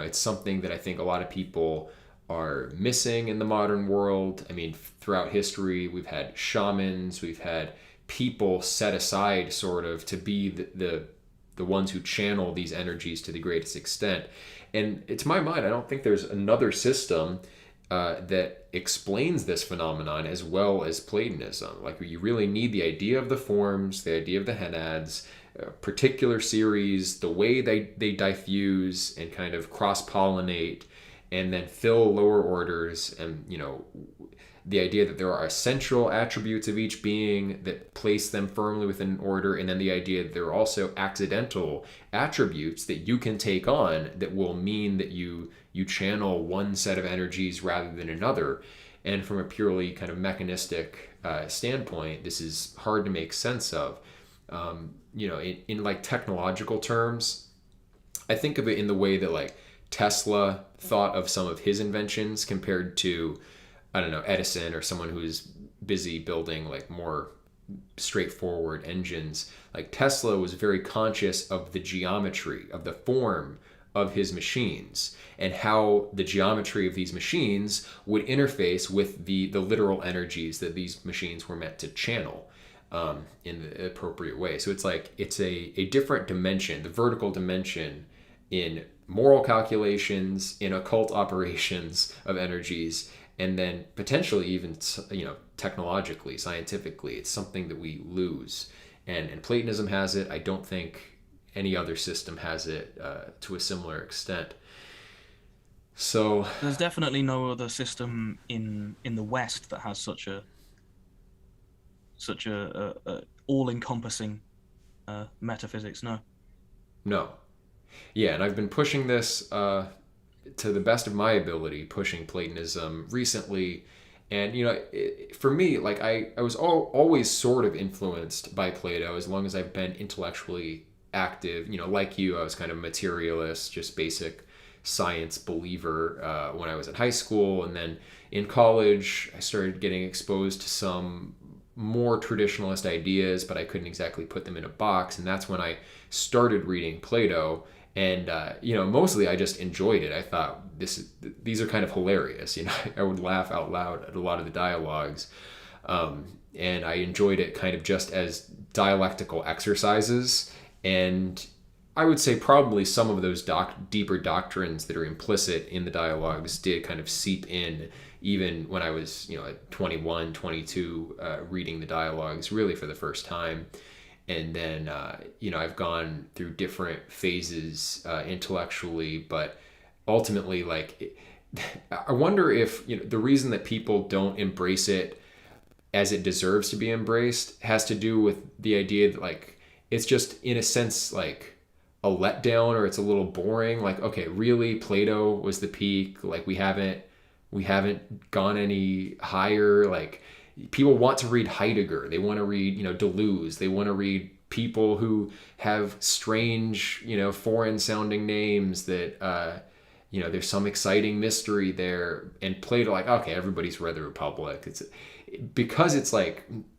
It's something that I think a lot of people are missing in the modern world. I mean, throughout history, we've had shamans, we've had people set aside sort of to be the ones who channel these energies to the greatest extent. And to my mind, I don't think there's another system that explains this phenomenon as well as Platonism. Like, you really need the idea of the forms, the idea of the henads, particular series, the way they diffuse and kind of cross-pollinate and then fill lower orders, and the idea that there are essential attributes of each being that place them firmly within an order, and then the idea that there are also accidental attributes that you can take on that will mean that you channel one set of energies rather than another. And from a purely kind of mechanistic standpoint, this is hard to make sense of. In like technological terms, I think of it in the way that like Tesla thought of some of his inventions compared to, I don't know, Edison or someone who's busy building like more straightforward engines. Like Tesla was very conscious of the geometry, of the form of his machines, and how the geometry of these machines would interface with the literal energies that these machines were meant to channel in the appropriate way. So it's like it's a different dimension, the vertical dimension in moral calculations, in occult operations of energies, and then potentially even technologically, scientifically. It's something that we lose, and Platonism has it. I don't think any other system has it to a similar extent. So there's definitely no other system in the West that has such a all-encompassing metaphysics. No. Yeah, and I've been pushing this to the best of my ability, pushing Platonism recently. And, for me, like I was always sort of influenced by Plato as long as I've been intellectually active, like you, I was kind of materialist, just basic science believer when I was in high school. And then in college, I started getting exposed to some more traditionalist ideas, but I couldn't exactly put them in a box. And that's when I started reading Plato. And, mostly I just enjoyed it. I thought these are kind of hilarious. I would laugh out loud at a lot of the dialogues. And I enjoyed it kind of just as dialectical exercises. And I would say probably some of those deeper doctrines that are implicit in the dialogues did kind of seep in even when I was, at 21, 22, reading the dialogues really for the first time. And then, I've gone through different phases intellectually, but ultimately, I wonder if, the reason that people don't embrace it as it deserves to be embraced has to do with the idea that, it's just, in a sense, a letdown, or it's a little boring. Okay, really, Plato was the peak. We haven't gone any higher. People want to read Heidegger. They want to read, Deleuze. They want to read people who have strange, foreign sounding names that, there's some exciting mystery there. And Plato, okay, everybody's read the Republic. It's because it's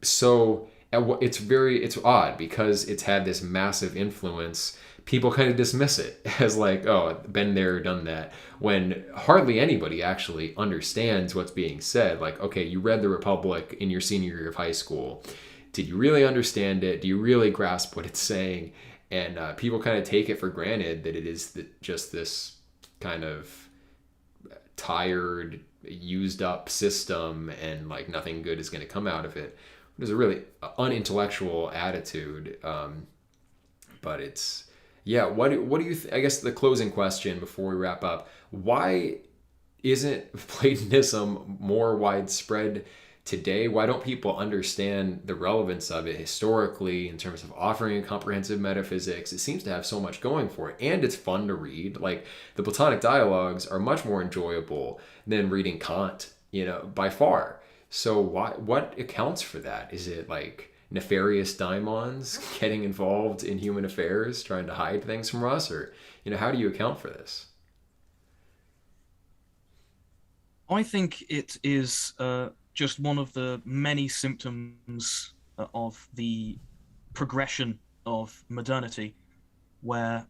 so, it's odd because it's had this massive influence. People kind of dismiss it as oh, been there, done that, when hardly anybody actually understands what's being said. Okay, you read the Republic in your senior year of high school. Did you really understand it? Do you really grasp what it's saying? And people kind of take it for granted that it is just this kind of tired, used up system, and nothing good is going to come out of it. There's a really unintellectual attitude, but it's, yeah. What do you? I guess the closing question before we wrap up: why isn't Platonism more widespread today? Why don't people understand the relevance of it historically in terms of offering a comprehensive metaphysics? It seems to have so much going for it, and it's fun to read. The Platonic dialogues are much more enjoyable than reading Kant, by far. So what accounts for that? Is it nefarious daimons getting involved in human affairs, trying to hide things from us? Or, how do you account for this? I think it is just one of the many symptoms of the progression of modernity, where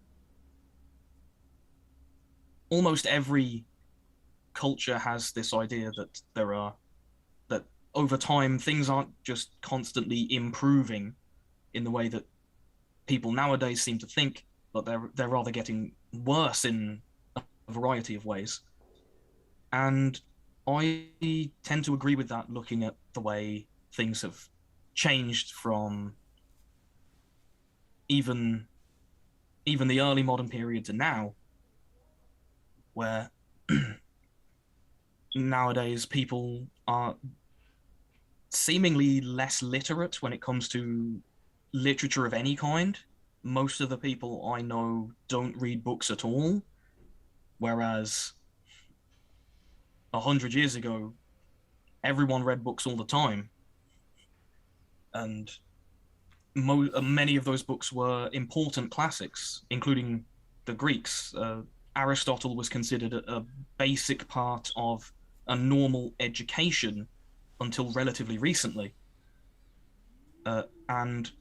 almost every culture has this idea that that over time things aren't just constantly improving in the way that people nowadays seem to think, but they're rather getting worse in a variety of ways. And I tend to agree with that, looking at the way things have changed from even the early modern period to now, where nowadays people are seemingly less literate when it comes to literature of any kind. Most of the people I know don't read books at all, whereas 100 years ago, everyone read books all the time. And many of those books were important classics, including the Greeks. Aristotle was considered a basic part of a normal education until relatively recently. And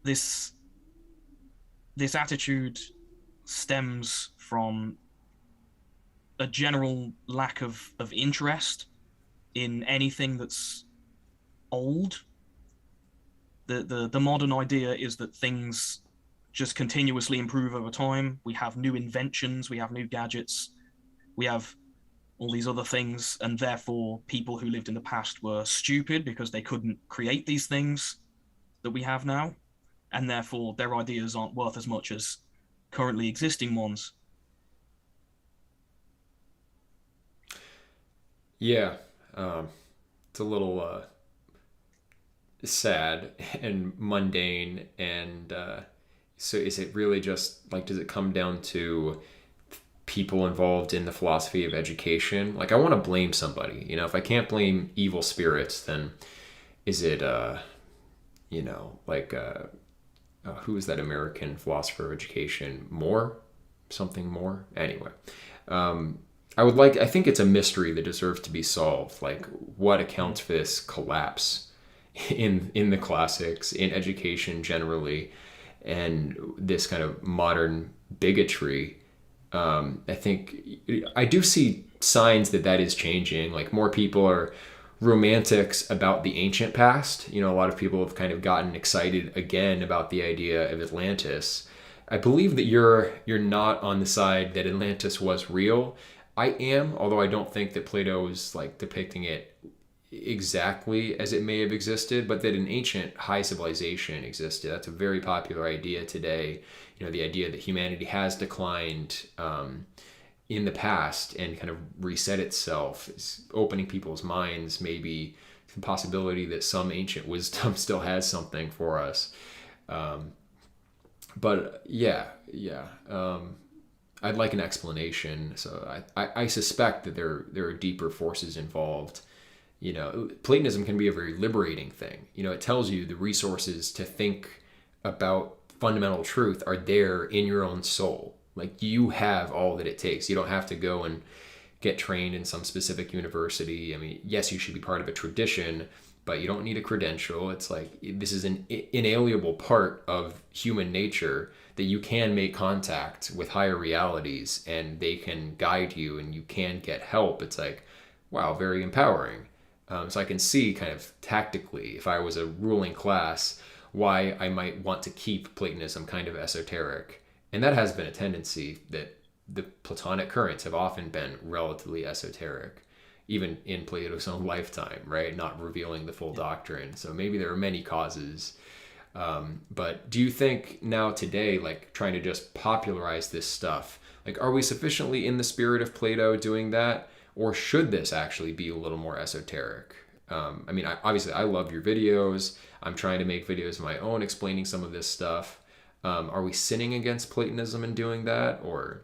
this attitude stems from a general lack of interest in anything that's old. The modern idea is that things just continuously improve over time. We have new inventions, we have new gadgets, we have all these other things, and therefore people who lived in the past were stupid because they couldn't create these things that we have now, and therefore their ideas aren't worth as much as currently existing ones. Yeah, it's a little sad and mundane. And so is it really just does it come down to people involved in the philosophy of education? I want to blame somebody. If I can't blame evil spirits, then is it who is that American philosopher of education? Something more. Anyway, I think it's a mystery that deserves to be solved. Like, what accounts for this collapse in the classics, in education generally, and this kind of modern bigotry. I think I do see signs that is changing. Like, more people are romantics about the ancient past. A lot of people have kind of gotten excited again about the idea of Atlantis. I believe that you're not on the side that Atlantis was real. I am, although I don't think that Plato is like depicting it exactly as it may have existed, but that an ancient high civilization existed. That's a very popular idea today. The idea that humanity has declined in the past and kind of reset itself is opening people's minds, maybe the possibility that some ancient wisdom still has something for us. But yeah. I'd like an explanation. So I suspect that there are deeper forces involved. Platonism can be a very liberating thing. It tells you the resources to think about fundamental truth are there in your own soul. Like, you have all that it takes. You don't have to go and get trained in some specific university. I mean, yes, you should be part of a tradition, but you don't need a credential. It's like, this is an inalienable part of human nature, that you can make contact with higher realities and they can guide you and you can get help. It's like, wow, very empowering. So I can see kind of tactically, if I was a ruling class, why I might want to keep Platonism kind of esoteric. And that has been a tendency, that the Platonic currents have often been relatively esoteric, even in Plato's own lifetime, right? Not revealing the full doctrine. So maybe there are many causes. But do you think now today, like, trying to just popularize this stuff, like, are we sufficiently in the spirit of Plato doing that? Or should this actually be a little more esoteric? I mean, obviously I love your videos. I'm trying to make videos of my own explaining some of this stuff. Are we sinning against Platonism in doing that, or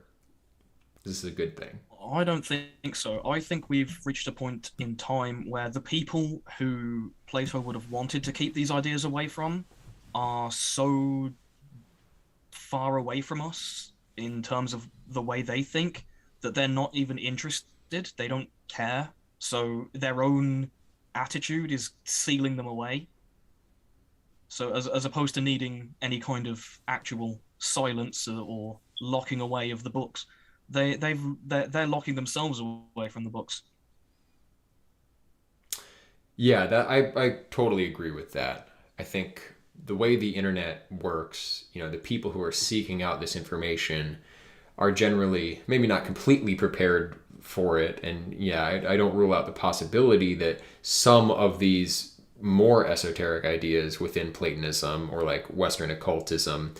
is this a good thing? I don't think so. I think we've reached a point in time where the people who Plato would have wanted to keep these ideas away from are so far away from us in terms of the way they think that they're not even interested. They don't care. So their own attitude is sealing them away. So as opposed to needing any kind of actual silence or locking away of the books, they're locking themselves away from the books. Yeah, that I totally agree with that. I think the way the internet works, the people who are seeking out this information are generally maybe not completely prepared for it. And yeah, I don't rule out the possibility that some of these more esoteric ideas within Platonism or like Western occultism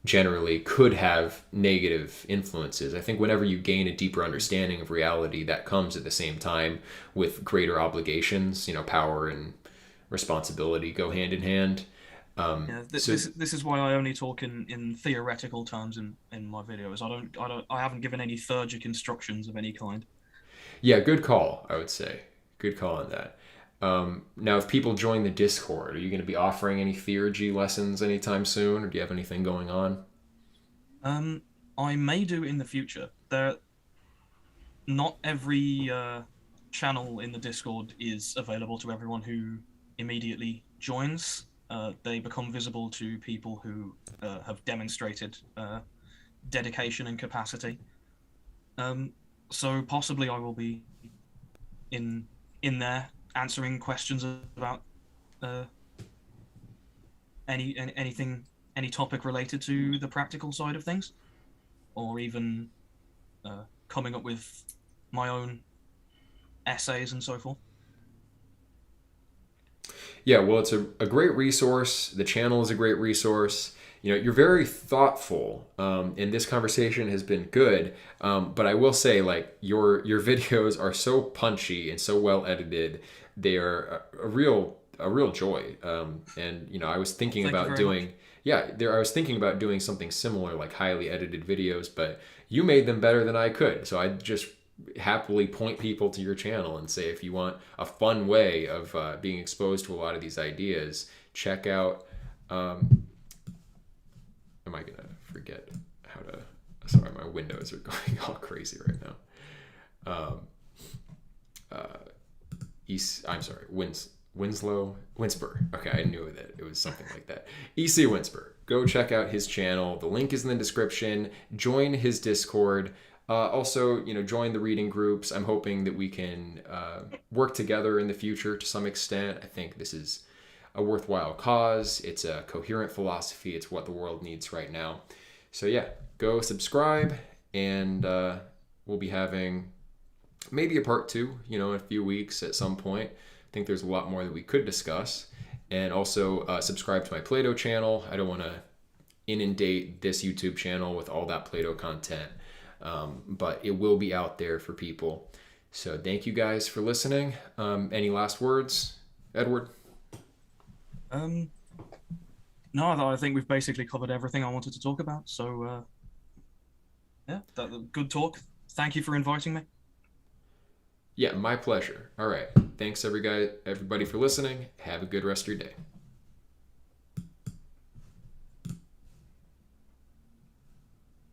generally could have negative influences. I think whenever you gain a deeper understanding of reality, that comes at the same time with greater obligations. Power and responsibility go hand in hand. This is why I only talk in theoretical terms in my videos. I haven't given any theurgic instructions of any kind. Yeah, good call, I would say. Good call on that. Now, if people join the Discord, are you going to be offering any theurgy lessons anytime soon, or do you have anything going on? I may do in the future. Not every channel in the Discord is available to everyone who immediately joins. They become visible to people who have demonstrated dedication and capacity. So possibly I will be in there answering questions about any topic related to the practical side of things, or even coming up with my own essays and so forth. Yeah, well, it's a great resource. The channel is a great resource. You're very thoughtful, and this conversation has been good. But I will say, like, your videos are so punchy and so well edited. They are a real joy. And I was thinking about doing, I was thinking about doing something similar, like highly edited videos. But you made them better than I could, so I just happily point people to your channel and say, if you want a fun way of being exposed to a lot of these ideas, check out am I gonna forget how to? Sorry, my windows are going all crazy right now. I'm sorry, Winsper. Okay, I knew that it was something like that. E.C. Winsper. Go check out his channel. The link is in the description. Join his Discord. Also, join the reading groups. I'm hoping that we can work together in the future to some extent. I think this is a worthwhile cause. It's a coherent philosophy. It's what the world needs right now. So yeah, go subscribe, and we'll be having maybe a part 2, in a few weeks at some point. I think there's a lot more that we could discuss. And also subscribe to my Plato channel. I don't want to inundate this YouTube channel with all that Plato content, but it will be out there for people. So thank you guys for listening. Any last words, Edward? No, I think we've basically covered everything I wanted to talk about. So, yeah, good talk. Thank you for inviting me. Yeah, my pleasure. All right. Thanks, everybody for listening. Have a good rest of your day.